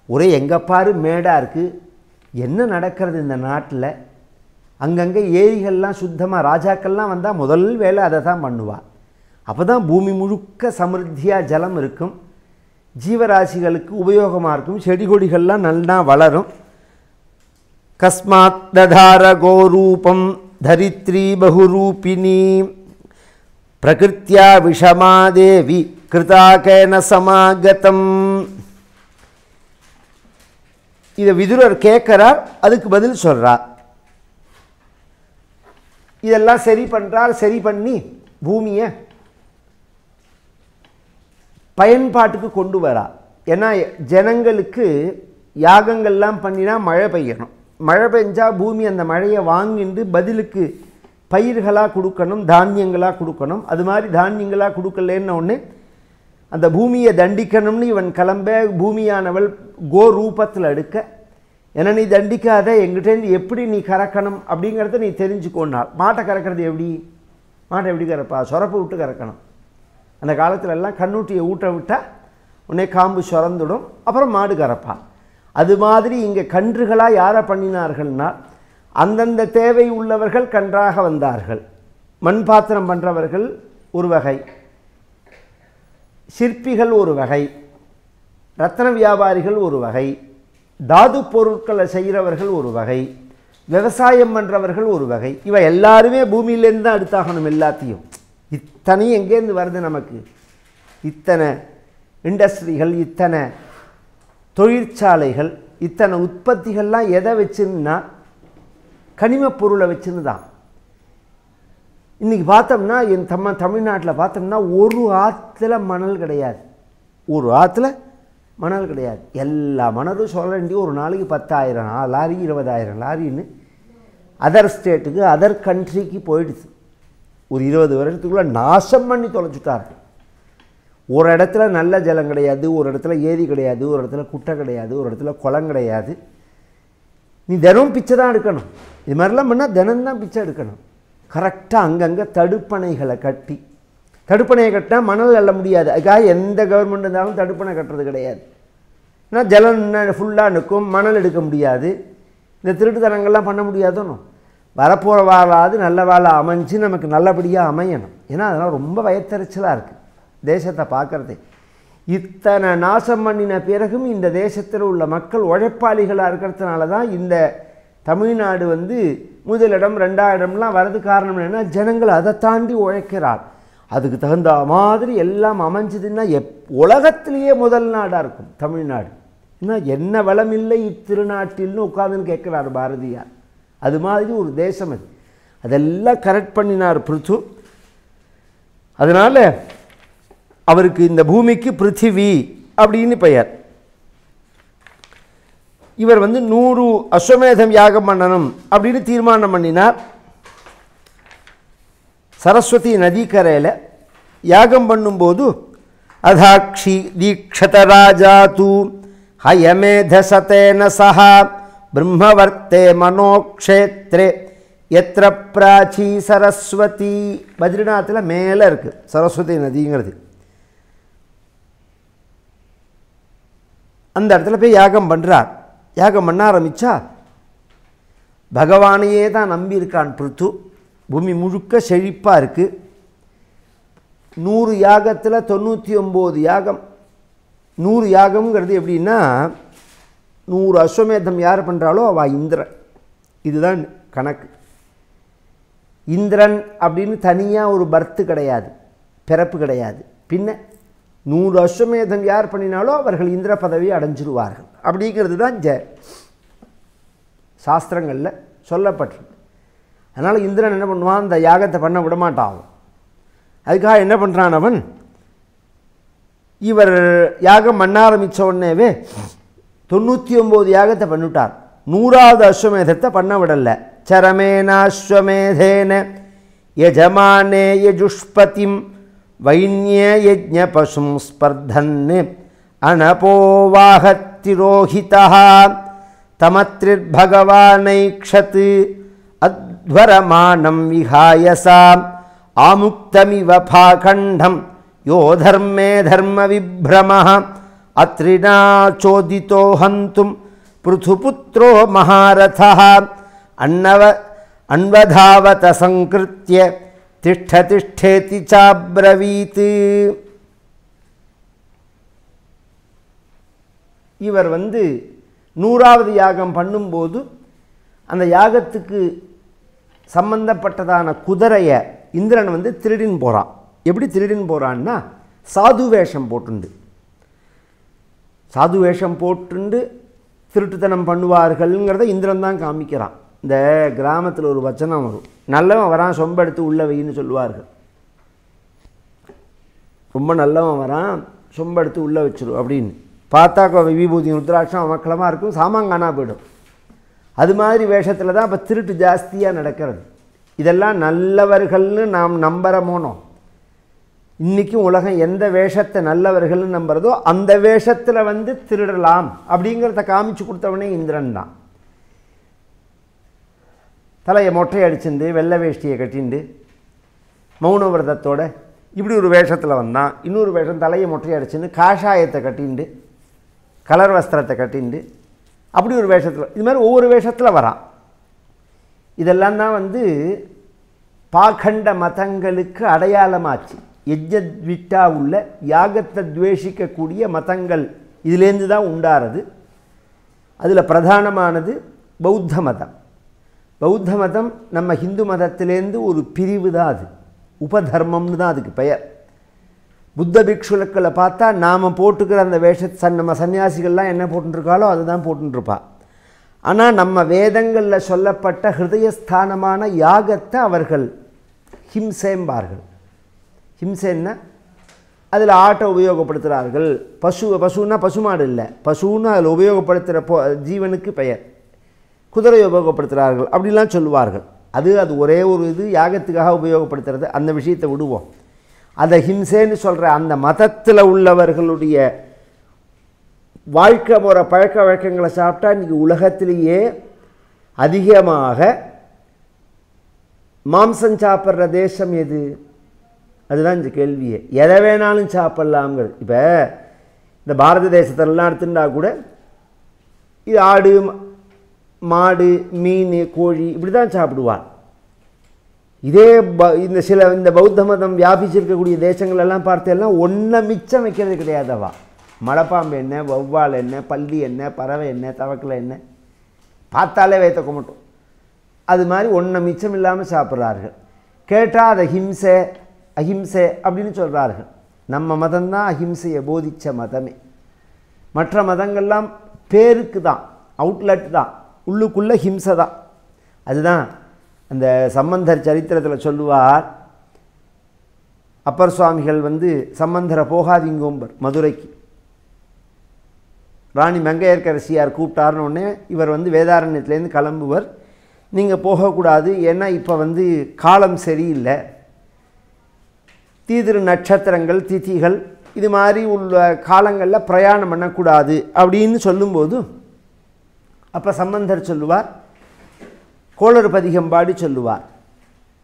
ஒரே எங்கே பாரு மேடாக இருக்குது. என்ன நடக்கிறது இந்த நாட்டில்? அங்கங்கே ஏரிகள்லாம் சுத்தமாக, ராஜாக்கள்லாம் வந்தால் முதல் வேலை அதை தான் பண்ணுவாள். அப்போ தான் பூமி முழுக்க சமிருத்தியாக ஜலம் இருக்கும், ஜீவராசிகளுக்கு உபயோகமாக இருக்கும், செடி கொடிகள்லாம் நல்லா வளரும். கஸ்மாத் ததார கோரூபம் தரித்ரி பகுரூபிணி பிரகிருத்யா விஷமாதேவி கிருதாகேன சமாகதம். இதை விதுரர் கேட்கிறார், அதுக்கு பதில் சொல்கிறார். இதெல்லாம் சரி பண்ணுறார். சரி பண்ணி பூமியை பயன்பாட்டுக்கு கொண்டு வரா. ஏன்னா ஜனங்களுக்கு யாகங்கள்லாம் பண்ணினா மழை பெய்யணும். மழை பெஞ்சால் பூமி அந்த மழையை வாங்கிட்டு பதிலுக்கு பயிர்களாக கொடுக்கணும், தானியங்களாக கொடுக்கணும். அது மாதிரி தானியங்களாக கொடுக்கலன்னு ஒன்று அந்த பூமியை தண்டிக்கணும்னு இவன் கிளம்ப, பூமியானவள் கோ ரூபத்தில் எடுக்க, ஏன்னா நீ தண்டிக்காத, எங்கிட்டேருந்து எப்படி நீ கறக்கணும் அப்படிங்கிறத நீ தெரிஞ்சுக்கோனால். மாட்டை கறக்கிறது எப்படி? மாட்டை எப்படி கறப்பா? சொரப்பு விட்டு கறக்கணும். அந்த காலத்துலலாம் கண்ணூட்டியை ஊட்ட விட்டால் உடனே காம்பு சுரந்துடும், அப்புறம் மாடு கறப்பா. அது மாதிரி இங்கே கன்றுகளாக யாரை பண்ணினார்கள்னா, அந்தந்த தேவை உள்ளவர்கள் கன்றாக வந்தார்கள். மண் பாத்திரம் பண்ணுறவர்கள் ஒரு வகை, சிற்பிகள் ஒரு வகை, ரத்தன வியாபாரிகள் ஒரு வகை, தாது பொருட்களை செய்கிறவர்கள் ஒரு வகை, விவசாயம் பண்ணுறவர்கள் ஒரு வகை. இவை எல்லாருமே பூமியிலேருந்து தான் எடுத்தாகணும் எல்லாத்தையும். இத்தனையும் எங்கேருந்து வருது நமக்கு? இத்தனை இண்டஸ்ட்ரிகள், இத்தனை தொழிற்சாலைகள், இத்தனை உற்பத்திகள்லாம் எதை வச்சுன்னா கனிமப் பொருளை வச்சுன்னு தான். இன்றைக்கி பார்த்தோம்னா தமிழ்நாட்டில் பார்த்தோம்னா ஒரு ஆற்றுல மணல் கிடையாது. ஒரு ஆற்றுல மணல் கிடையாது. எல்லா மணலும் சொல்ல வேண்டிய ஒரு நாளைக்கு 10,000 லாரி 20,000 லாரின்னு அதர் ஸ்டேட்டுக்கு, அதர் கண்ட்ரிக்கு போயிடுது. ஒரு 20 வருஷத்துக்குள்ளே நாசம் பண்ணி தொலைச்சிட்டார். ஒரு இடத்துல நல்ல ஜலம் கிடையாது, ஒரு இடத்துல ஏரி கிடையாது, ஒரு இடத்துல குட்டை கிடையாது, ஒரு இடத்துல குளம் கிடையாது. நீ தினம் பிச்சை தான் எடுக்கணும். இது மாதிரிலாம் பண்ணால் தினம்தான் பிச்சை எடுக்கணும். கரெக்டாக அங்கங்கே தடுப்பணைகளை கட்டி, தடுப்பணையை கட்டினா மணல் அள்ள முடியாது. அதுக்காக எந்த கவர்மெண்ட் இருந்தாலும் தடுப்பணை கட்டுறது கிடையாது. ஏன்னா ஜலம் ஃபுல்லாக நிற்கும், மணல் எடுக்க முடியாது. இந்த திருட்டுத்தனங்கள்லாம் பண்ண முடியாதுன்னு. வரப்போகிற வாழாது நல்ல வாழை அமைஞ்சு நமக்கு நல்லபடியாக அமையணும். ஏன்னா அதெல்லாம் ரொம்ப வயத்தறிச்சலாக இருக்குது தேசத்தை பார்க்குறது. இத்தனை நாசம் பண்ணின பிறகும் இந்த தேசத்தில் உள்ள மக்கள் உழைப்பாளிகளாக இருக்கிறதுனால தான் இந்த தமிழ்நாடு முதலிடம் 2ஆம் இடம்லாம் வரது. காரணம் என்னென்னா ஜனங்கள் அதை தாண்டி உழைக்கிறார். அதுக்கு தகுந்த மாதிரி எல்லாம் அமைஞ்சதுன்னா உலகத்திலேயே முதல் நாடாக இருக்கும் தமிழ்நாடு. இன்னும் என்ன வளமில்லை இத்திருநாட்டில்னு உட்காந்துன்னு கேட்குறார் பாரதியார். அது மாதிரி ஒரு தேசம் அது. அதெல்லாம் கரெக்ட் பண்ணினார் பிருத்து. அதனால் அவருக்கு இந்த பூமிக்கு பிருத்திவி அப்படின்னு பெயர். இவர் 100 அஸ்வமேதம் யாகம் பண்ணணும் அப்படின்னு தீர்மானம் பண்ணினார். சரஸ்வதி நதிக்கரையில் யாகம் பண்ணும்போது அதாக்ஷி தீக்ஷத ராஜா தூ ஹயமேதசதேன சஹா பிரம்மவர்த்தே மனோக்ஷேத்ரே எத்திர பிராச்சி சரஸ்வதி. பத்ரிநாத்தில் மேலே இருக்குது சரஸ்வதி நதிங்கிறது. அந்த இடத்துல போய் யாகம் பண்ணுறார். யாகம் பண்ண ஆரம்பித்தா பகவானையே தான் நம்பியிருக்கான் பிருத்து. பூமி முழுக்க செழிப்பாக இருக்குது. 100 யாகத்தில் 99 யாகம். 100 யாகம்ங்கிறது எப்படின்னா 100 அஸ்வமேதம் யார் பண்ணுறாளோ அவள் இந்திரன். இதுதான் கணக்கு. இந்திரன் அப்படின்னு தனியாக ஒரு பர்த்து கிடையாது, பிறப்பு கிடையாது. பின்ன 100 அஸ்வமேதம் யார் பண்ணினாலோ அவர்கள் இந்திர பதவியை அடைஞ்சிருவார்கள் அப்படிங்கிறது தான் சாஸ்திரங்களில் சொல்லப்பட்டிருக்கு. அதனால் இந்திரன் என்ன பண்ணுவான், அந்த யாகத்தை பண்ண விடமாட்டான். அதுக்காக என்ன பண்ணுறான் அவன், இவர் யாகம் பண்ண ஆரம்பித்த உடனேவே 99 யாகத்தை பண்ணிவிட்டார். 100வது அஸ்வமேதத்தை பண்ண விடலை. சரமேனாஸ்வமேதேன யஜமானே யஜுஷ்பதிம் வைன்ய யஜ்ஞ பசும் ஸ்பர்தன் அனபோவாஹத்திரோஹிதா தமத்ரிர்பகவானைக்ஷத் அத்வரமானம் விஹாயசாம் ஆமுக்தமிவ பாகண்டம் யோ தர்மே தர்ம விப்ரமः அத்ரிணாச்சோதிதோ ஹந்தும் பிருதுபுத்ரோ மகாரதः அன்வதாவத சங்கிருத்ய திஷ்ட திஷ்டேதி சாப்ரவீத். இவர் 100வது யாகம் பண்ணும்போது அந்த யாகத்துக்கு சம்பந்தப்பட்டதான குதிரையை இந்திரன் திருடின்னு போகிறான். எப்படி திருடின்னு போகிறான்னா, சாது வேஷம் போட்டுண்டு திருட்டுத்தனம் பண்ணுவார்கள்ங்கிறத இந்திரன் தான் காமிக்கிறான். இந்த கிராமத்தில் ஒரு வச்சனம் வரும், நல்லவன் வரான் சொம்பெடுத்து உள்ள வைன்னு சொல்லுவார்கள். ரொம்ப நல்லவன் வரான் சொம்பெடுத்து உள்ளே வச்சிடும் அப்படின்னு பார்த்தா விபூதி ருத்ராட்சம் அமக்கலமாக இருக்கும், சாமாங்கானா போயிடும். அது மாதிரி வேஷத்தில் தான் இப்போ திருட்டு ஜாஸ்தியாக நடக்கிறது. இதெல்லாம் நல்லவர்கள்னு நாம் நம்புகிறோமோனோ. இன்றைக்கும் உலகம் எந்த வேஷத்தை நல்லவர்கள்னு நம்புறதோ அந்த வேஷத்தில் திருடலாம் அப்படிங்கிறத காமிச்சு கொடுத்தவனே இந்திரன் தான். தலையை மொட்டை அடிச்சுண்டு வெள்ளை வேஷ்டியை கட்டிண்டு மௌன விரதத்தோட இப்படி ஒரு வேஷத்தில் வந்தான். இன்னொரு வேஷம் தலையை மொட்டை அடிச்சுன்னு காஷாயத்தை கட்டிண்டு கலர் வஸ்திரத்தை கட்டிண்டு அப்படி ஒரு வேஷத்தில், இது மாதிரி ஒவ்வொரு வேஷத்தில் வரான். இதெல்லாம் தான் பாகண்ட மதங்களுக்கு அடையாளமாச்சு. யஜ்ஞத்விட்டா உள்ள யாகத்தை துவேஷிக்கக்கூடிய மதங்கள் இதிலேருந்து தான் உண்டாகிறது. அதில் பிரதானமானது பௌத்த மதம். பௌத்த மதம் நம்ம ஹிந்து மதத்திலேருந்து ஒரு பிரிவு தான். அது உபதர்மம்னு தான் அதுக்கு பெயர். புத்த பிக்ஷுக்களை பார்த்தா நாம் போட்டுக்கிற அந்த நம்ம சன்னியாசிகள்லாம் என்ன போட்டுருக்காளோ அதுதான் போட்டுருப்பா. ஆனால் நம்ம வேதங்களில் சொல்லப்பட்ட ஹிருதயஸ்தானமான யாகத்தை அவர்கள் ஹிம்சேம்பார்கள். ஹிம்சேன்னா அதில் ஆட்டை உபயோகப்படுத்துகிறார்கள். பசுன்னா பசுமாடு இல்லை, பசுன்னு அதில் உபயோகப்படுத்துகிற ஜீவனுக்கு பெயர். குதிரையை உபயோகப்படுத்துகிறார்கள் அப்படிலாம் சொல்லுவார்கள். அது ஒரே ஒரு இது யாகத்துக்காக உபயோகப்படுத்துறது. அந்த விஷயத்தை விடுவோம். அதை ஹிம்சேன்னு சொல்கிற அந்த மதத்தில் உள்ளவர்களுடைய வாழ்க்கை முறை பழக்க வழக்கங்களை சாப்பிட்டா இன்றைக்கி உலகத்திலேயே அதிகமாக மாம்சம் சாப்பிட்ற தேசம் எது? அதுதான் இந்த கேள்வியே. எதை வேணாலும் சாப்பிட்லாம்ங்கிறது. இப்போ இந்த பாரத தேசத்திலலாம் எடுத்துட்டா கூட இது ஆடு மாடு மீன் கோழி இப்படி தான் சாப்பிடுவான். இதே இந்த பௌத்த மதம் வியாபிச்சிருக்கக்கூடிய தேசங்களெல்லாம் பார்த்தெல்லாம் ஒன்றை மிச்சம் வைக்கிறது கிடையாதவா. மலைப்பாம்பு எண்ணெய், வௌவால் எண்ணெய், பல்லி எண்ணெய், பறவை எண்ணெய், தவக்கலை எண்ணெய் பார்த்தாலே வைத்த குமட்டும். அது மாதிரி ஒன்றை மிச்சம் இல்லாமல் சாப்பிட்றார்கள். கேட்டால் அதை அஹிம்சை அப்படின்னு சொல்கிறார்கள். நம்ம மதம்தான் அஹிம்சையை போதித்த மதமே. மற்ற மதங்கள்லாம் பேருக்கு தான், அவுட்லெட் தான், உள்ளுக்குள்ளே ஹிம்சை தான். அதுதான் அந்த சம்பந்தர் சரித்திரத்தில் சொல்லுவார், அப்பர் சுவாமிகள் வந்து சம்பந்தரை போகாதீங்கோம்பர் மதுரைக்கு. ராணி மங்கையர்க்கரசியார் கூப்பிட்டாருன்னு உடனே இவர் வந்து வேதாரண்யத்துலேருந்து கிளம்புவர். நீங்கள் போகக்கூடாது, ஏன்னா இப்போ வந்து காலம் சரியில்லை, தீதிரு நட்சத்திரங்கள் திதிகள் இது மாதிரி உள்ள காலங்களில் பிரயாணம் பண்ணக்கூடாது அப்படின்னு சொல்லும்போது அப்போ சம்பந்தர் சொல்லுவார், கோளறு பதிகம் பாடி சொல்லுவார்,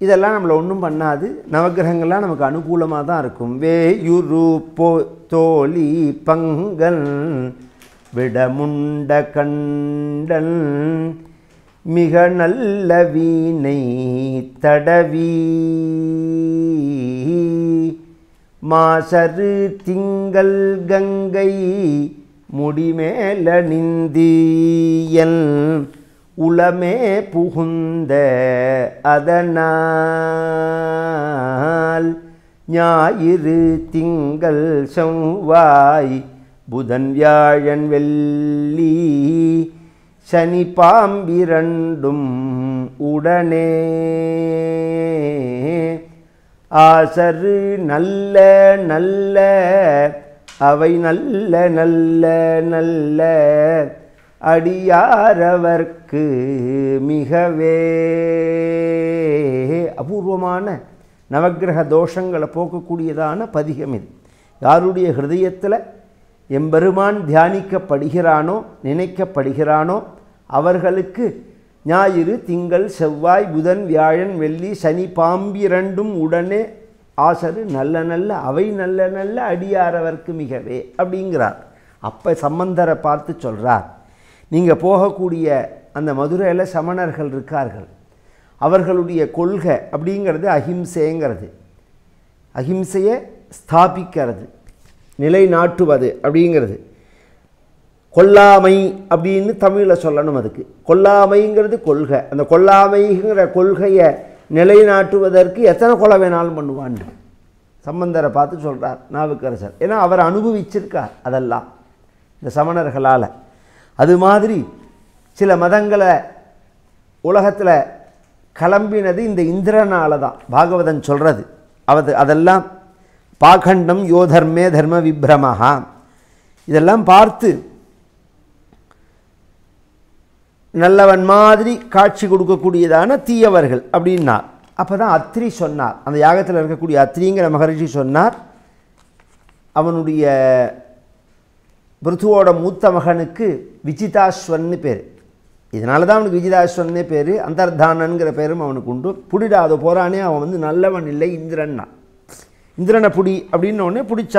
இதெல்லாம் நம்மளை ஒன்றும் பண்ணாது, நவகிரகங்கள்லாம் நமக்கு அனுகூலமாக தான் இருக்கும். வேயுரு போ தோழி பங்கல் விடமுண்ட கண்டன் மிக நல்ல வீணை தடவி மாசரு திங்கள் கங்கை முடிமேல நிந்தியல் உளமே புகுந்த அதனால் ஞாயிறு திங்கள் செவ்வாய் புதன் வியாழன் வெள்ளி சனி பாம்பிரண்டும் உடனே ஆசரு நல்ல நல்ல அவை நல்ல நல்ல நல்ல அடியாரவர்க்கு மிகவே. அபூர்வமான நவக்கிரக தோஷங்களை போக்கக்கூடியதான பதிகம் இது. யாருடைய ஹிருதயத்தில் எம்பெருமான் தியானிக்கப்படுகிறானோ நினைக்கப்படுகிறானோ அவர்களுக்கு ஞாயிறு திங்கள் செவ்வாய் புதன் வியாழன் வெள்ளி சனி பாம்பிரண்டும் உடனே ஆசரு நல்ல நல்ல அவை நல்ல நல்ல அடியாரவர்க்கு மிகவே அப்படிங்கிறார். அப்போ சம்பந்தரை பார்த்து சொல்கிறார், நீங்கள் போகக்கூடிய அந்த மதுரையில் சமணர்கள் இருக்கார்கள், அவர்களுடைய கொள்கை அப்படிங்கிறது அஹிம்சைங்கிறது, அஹிம்சையை ஸ்தாபிக்கிறது, நிலைநாட்டுவது அப்படிங்கிறது. கொல்லாமை அப்படின்னு தமிழில் சொல்லணும். அதுக்கு கொல்லாமைங்கிறது கொள்கை. அந்த கொல்லாமைங்கிற கொள்கையை நிலைநாட்டுவதற்கு எத்தனை கொலை வேணாலும் பண்ணுவான்னு சம்பந்தரை பார்த்து சொல்கிறார் நாவுக்கரசர். ஏன்னா அவர் அனுபவிச்சிருக்கார் அதெல்லாம் இந்த சமணர்களால். அது மாதிரி சில மதங்களை உலகத்தில் கிளம்பினது இந்த இந்திரனால தான் பாகவதன் சொல்கிறது. அதெல்லாம் பாகண்டம் யோதர்மே தர்ம விப்ரமஹா இதெல்லாம் பார்த்து நல்லவன் மாதிரி காட்சி கொடுக்கக்கூடியதான தீயவர்கள் அப்படின்னார். அப்போ தான் அத்ரி சொன்னார், அந்த யாகத்தில் இருக்கக்கூடிய அத்ரிங்கிற மகரிஷி சொன்னார், அவனுடைய பிருத்துவோட மூத்த மகனுக்கு விஜிதாஸ்வன்னு பேர். இதனால தான் அவனுக்கு விஜிதாஸ்வன்னே பேர், அந்தர்தானங்கிற பேரும் அவனுக்கு உண்டு. புடிடாத போகிறானே அவன் வந்து நல்லவன் இல்லை இந்திரன்னா. இந்திரனை புடி அப்படின்ன உடனே பிடிச்ச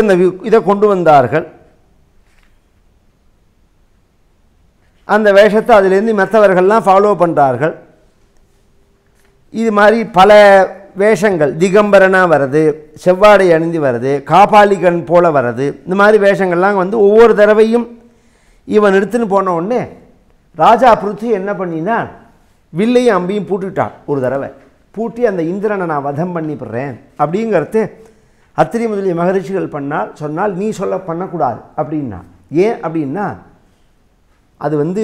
அந்த இதை கொண்டு வந்தார்கள். அந்த வேஷத்தை அதிலேருந்து மற்றவர்கள்லாம் ஃபாலோ பண்ணுறார்கள். இது மாதிரி பல வேஷங்கள் திகம்பரனாக வருது, செவ்வாடை அணிந்து வருது, காபாலிகன் போல வருது. இந்த மாதிரி வேஷங்கள்லாம் வந்து ஒவ்வொரு தடவையும் இவன் எடுத்துன்னு போன உடனே ராஜா பிருத்வி என்ன பண்ணினா வில்லையும் அம்பியும் பூட்டிட்டான். ஒரு தடவை பூட்டி அந்த இந்திரனை நான் வதம் பண்ணிவிடுறேன் அப்படிங்கிறது அத்திரி முதலிய மகரிஷிகள் சொன்னால் நீ சொல்ல பண்ணக்கூடாது அப்படின்னா. ஏன் அப்படின்னா அது வந்து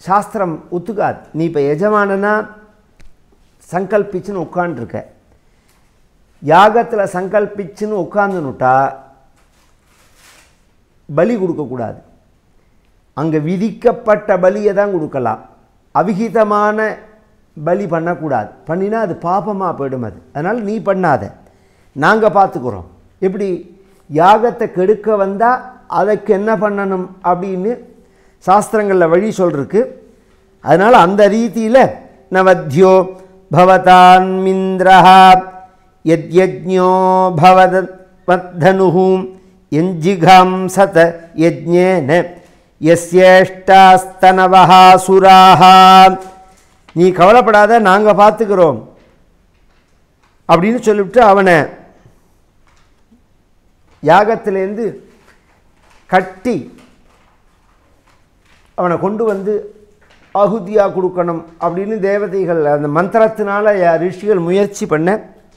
சாஸ்திரம் ஒத்துக்காது. நீ இப்போ எஜமானனா சங்கல்பிச்சுன்னு உட்காண்டிருக்க, யாகத்தில் சங்கல்பிச்சுன்னு உட்காந்துனுட்டா பலி கொடுக்கக்கூடாது. அங்கே விதிக்கப்பட்ட பலியை தான் கொடுக்கலாம், அவிகிதமான பலி பண்ணக்கூடாது. பண்ணினா அது பாபமாக போயிடும். அதனால் நீ பண்ணாத, நாங்கள் பார்த்துக்குறோம். எப்படி யாகத்தை கெடுக்க வந்தால் அதுக்கு என்ன பண்ணணும் அப்படின்னு சாஸ்திரங்களில் வழி சொல்லிருக்கு. அதனால் அந்த ரீதியில் நவத்யோ பவதான்மிந்திரஹா யஜ்ஞோ பவதனுஹூம் யஞ்சிகாம்சத யஜ்ஞேன யஸ்யேஷ்டாஸ்தனவஹா சுராஹா. நீ கவலைப்படாத, நாங்கள் பார்த்துக்கிறோம் அப்படின்னு சொல்லிவிட்டு அவனை யாகத்திலேருந்து கட்டி அவனை கொண்டு வந்து ஆகுதியாக கொடுக்கணும் அப்படின்னு தேவதைகள் அந்த மந்திரத்தினால ரிஷிகள் முயற்சி பண்ண.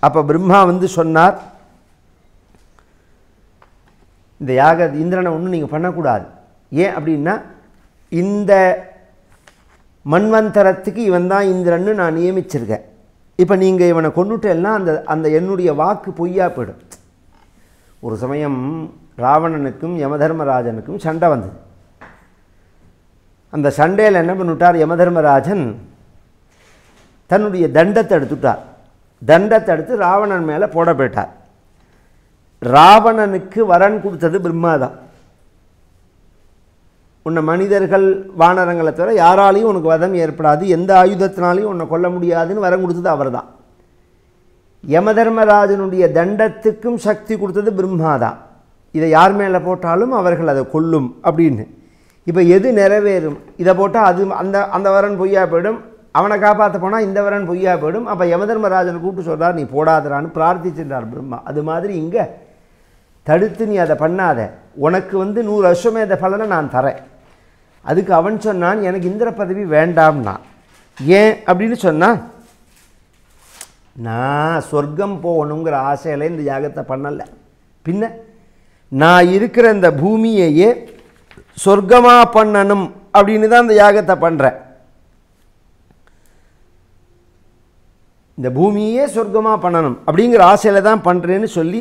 அப்போ பிரம்மா வந்து சொன்னார், இந்த இந்திரனை ஒன்றும் நீங்கள் பண்ணக்கூடாது. ஏன் அப்படின்னா இந்த மன்வந்தரத்துக்கு இவன் தான் இந்திரன்னு நான் நியமிச்சிருக்கேன். இப்போ நீங்கள் இவனை கொண்டுட்டேன்னா அந்த என்னுடைய வாக்கு பொய்யா போயிடும். ஒரு சமயம் ராவணனுக்கும் யமதர்மராஜனுக்கும் சண்டை வந்தது. அந்த சண்டையில் என்ன பண்ணிவிட்டார், யமதர்மராஜன் தன்னுடைய தண்டத்தை எடுத்துட்டார். தண்டத்தை எடுத்து ராவணன் மேலே போட போயிட்டார். ராவணனுக்கு வரன் கொடுத்தது பிரம்மாதான். உன்னை மனிதர்கள் வானரங்களை தவிர யாராலையும் உனக்கு வதம் ஏற்படாது, எந்த ஆயுதத்தினாலையும் உன்னை கொல்ல முடியாதுன்னு வரம் கொடுத்தது அவர் தான். யமதர்மராஜனுடைய தண்டத்துக்கும் சக்தி கொடுத்தது பிரம்மாதான். இதை யார் மேலே போட்டாலும் அவர்கள் அதை கொல்லும் அப்படின்னு. இப்போ எது நிறைவேறும், இதை போட்டால் அது அந்த வரன் பொய்யா போயிடும், அவனை காப்பாற்ற போனால் இந்த வரன் பொய்யா போயிடும். அப்போ யமதர்மராஜனை கூப்பிட்டு சொல்கிறார், நீ போடாதரான்னு பிரார்த்திச்சின்றார் பிரம்மா. அது மாதிரி இங்கே தடுத்து நீ அதை பண்ணாத, உனக்கு 100 அஸ்வமேத பலனை நான் தரேன். அதுக்கு அவன் சொன்னான், எனக்கு இந்திர பதவி வேண்டாம்னா. ஏன் அப்படின்னு சொன்னான், நான் சொர்க்கம் போகணுங்கிற ஆசையில் இந்த யாகத்தை பண்ணலை, பின்ன நான் இருக்கிற இந்த பூமியையே சொர்க்கமாக பண்ணணும் அப்படின்னு தான் இந்த யாகத்தை பண்ணுறேன். இந்த பூமியே சொர்க்கமாக பண்ணணும் அப்படிங்கிற ஆசையில் தான் பண்ணுறேன்னு சொல்லி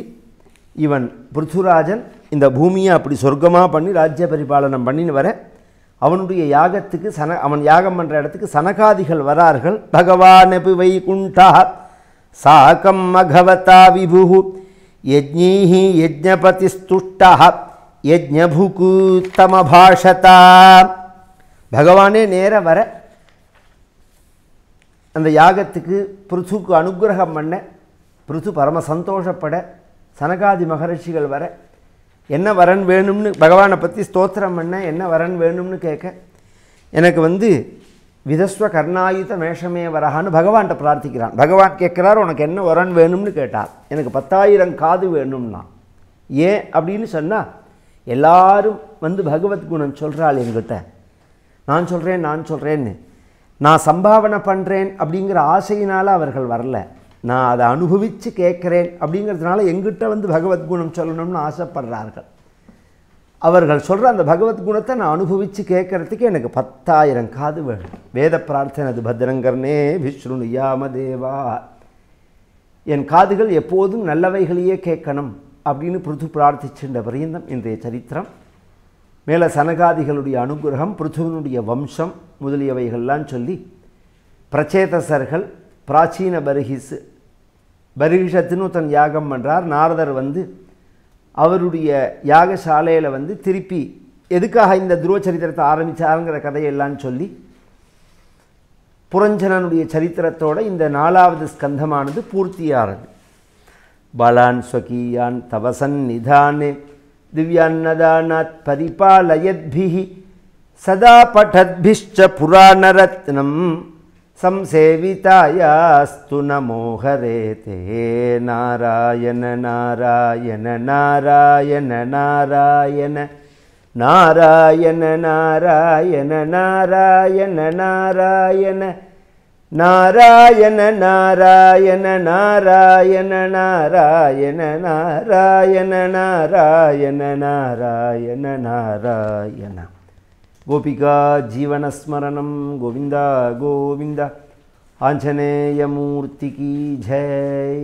இவன் பிருத்துராஜன் இந்த பூமியை அப்படி சொர்க்கமாக பண்ணி ராஜ்ய பரிபாலனம் பண்ணின்னு வர அவனுடைய யாகத்துக்கு அவன் யாகம் பண்ணுற இடத்துக்கு சனகாதிகள் வரார்கள். பகவானபி வைகுண்டா சாகம் மகவதா விபு யஜ்ஞீஹி யஜ்ஞபதிஸ்துஷ்டா யஜ்ஞபுகு தமபாஷதா. பகவானே நேர வர அந்த யாகத்துக்கு பிருத்துக்கு அனுகிரகம் பண்ண, பிருத்து பரம சந்தோஷப்பட, சனகாதி மகரிஷிகள் வர என்ன வரன் வேணும்னு பகவானை பற்றி ஸ்தோத்திரம் பண்ண, என்ன வரன் வேணும்னு கேட்க, எனக்கு விதஸ்வ கர்ணாயுத மேஷமே வரஹான்னு பகவான்கிட்ட பிரார்த்திக்கிறான். பகவான் கேட்குறார், உனக்கு என்ன வரன் வேணும்னு கேட்டார். எனக்கு 10,000 காது வேணும்னா. ஏன் அப்படின்னு சொன்னால், எல்லாரும் பகவத் குணம் சொல்கிறாள் என்கிட்ட, நான் சொல்கிறேன்னு நான் சம்பாவனை பண்ணுறேன் அப்படிங்கிற ஆசையினால் அவர்கள் வரல, நான் அதை அனுபவித்து கேட்குறேன் அப்படிங்கிறதுனால எங்கிட்ட பகவத்குணம் சொல்லணும்னு ஆசைப்படுறார்கள். அவர்கள் சொல்கிற அந்த பகவத்குணத்தை நான் அனுபவித்து கேட்குறதுக்கு எனக்கு 10,000 காது வேணும். வேத பிரார்த்தனை அது பத்ரங்கர்னே விஷ்ணு யாமதேவா, என் காதுகள் எப்போதும் நல்லவைகளையே கேட்கணும் அப்படின்னு பிருத்து பிரார்த்திச்சுன்ற பரியந்தம் இன்றைய சரித்திரம். மேலே சனகாதிகளுடைய அனுகிரகம், பிருத்துவனுடைய வம்சம் முதலியவைகள்லாம் சொல்லி பிரச்சேதசர்கள் பிராச்சீன பரிஷத்துன்னு தன் யாகம் பண்ணுறார். நாரதர் அவருடைய யாகசாலையில் திருப்பி எதுக்காக இந்த துருவ சரித்திரத்தை ஆரம்பித்தாருங்கிற கதையெல்லாம் சொல்லி புரஞ்சனனுடைய சரித்திரத்தோடு இந்த 4வது ஸ்கந்தமானது பூர்த்தியானது. பலான் ஸ்வகீயான் தவசன் நிதானே திவ்யான்னதானாத் பரிபாலயத்பிஹி சதா படத்பிஷ்ச புராணரத்னம் संसेवितायास्तु नमो हरेते. नारायण नारायण नारायण नारायण नारायण नारायण नारायण नारायण नारायण नारायण नारायण नारायण नारायण नारायण नारायण नारायण. गोपिका जीवनस्मरणं गोविंदा गोविंदा. आंजनेयमूर्ति की जय.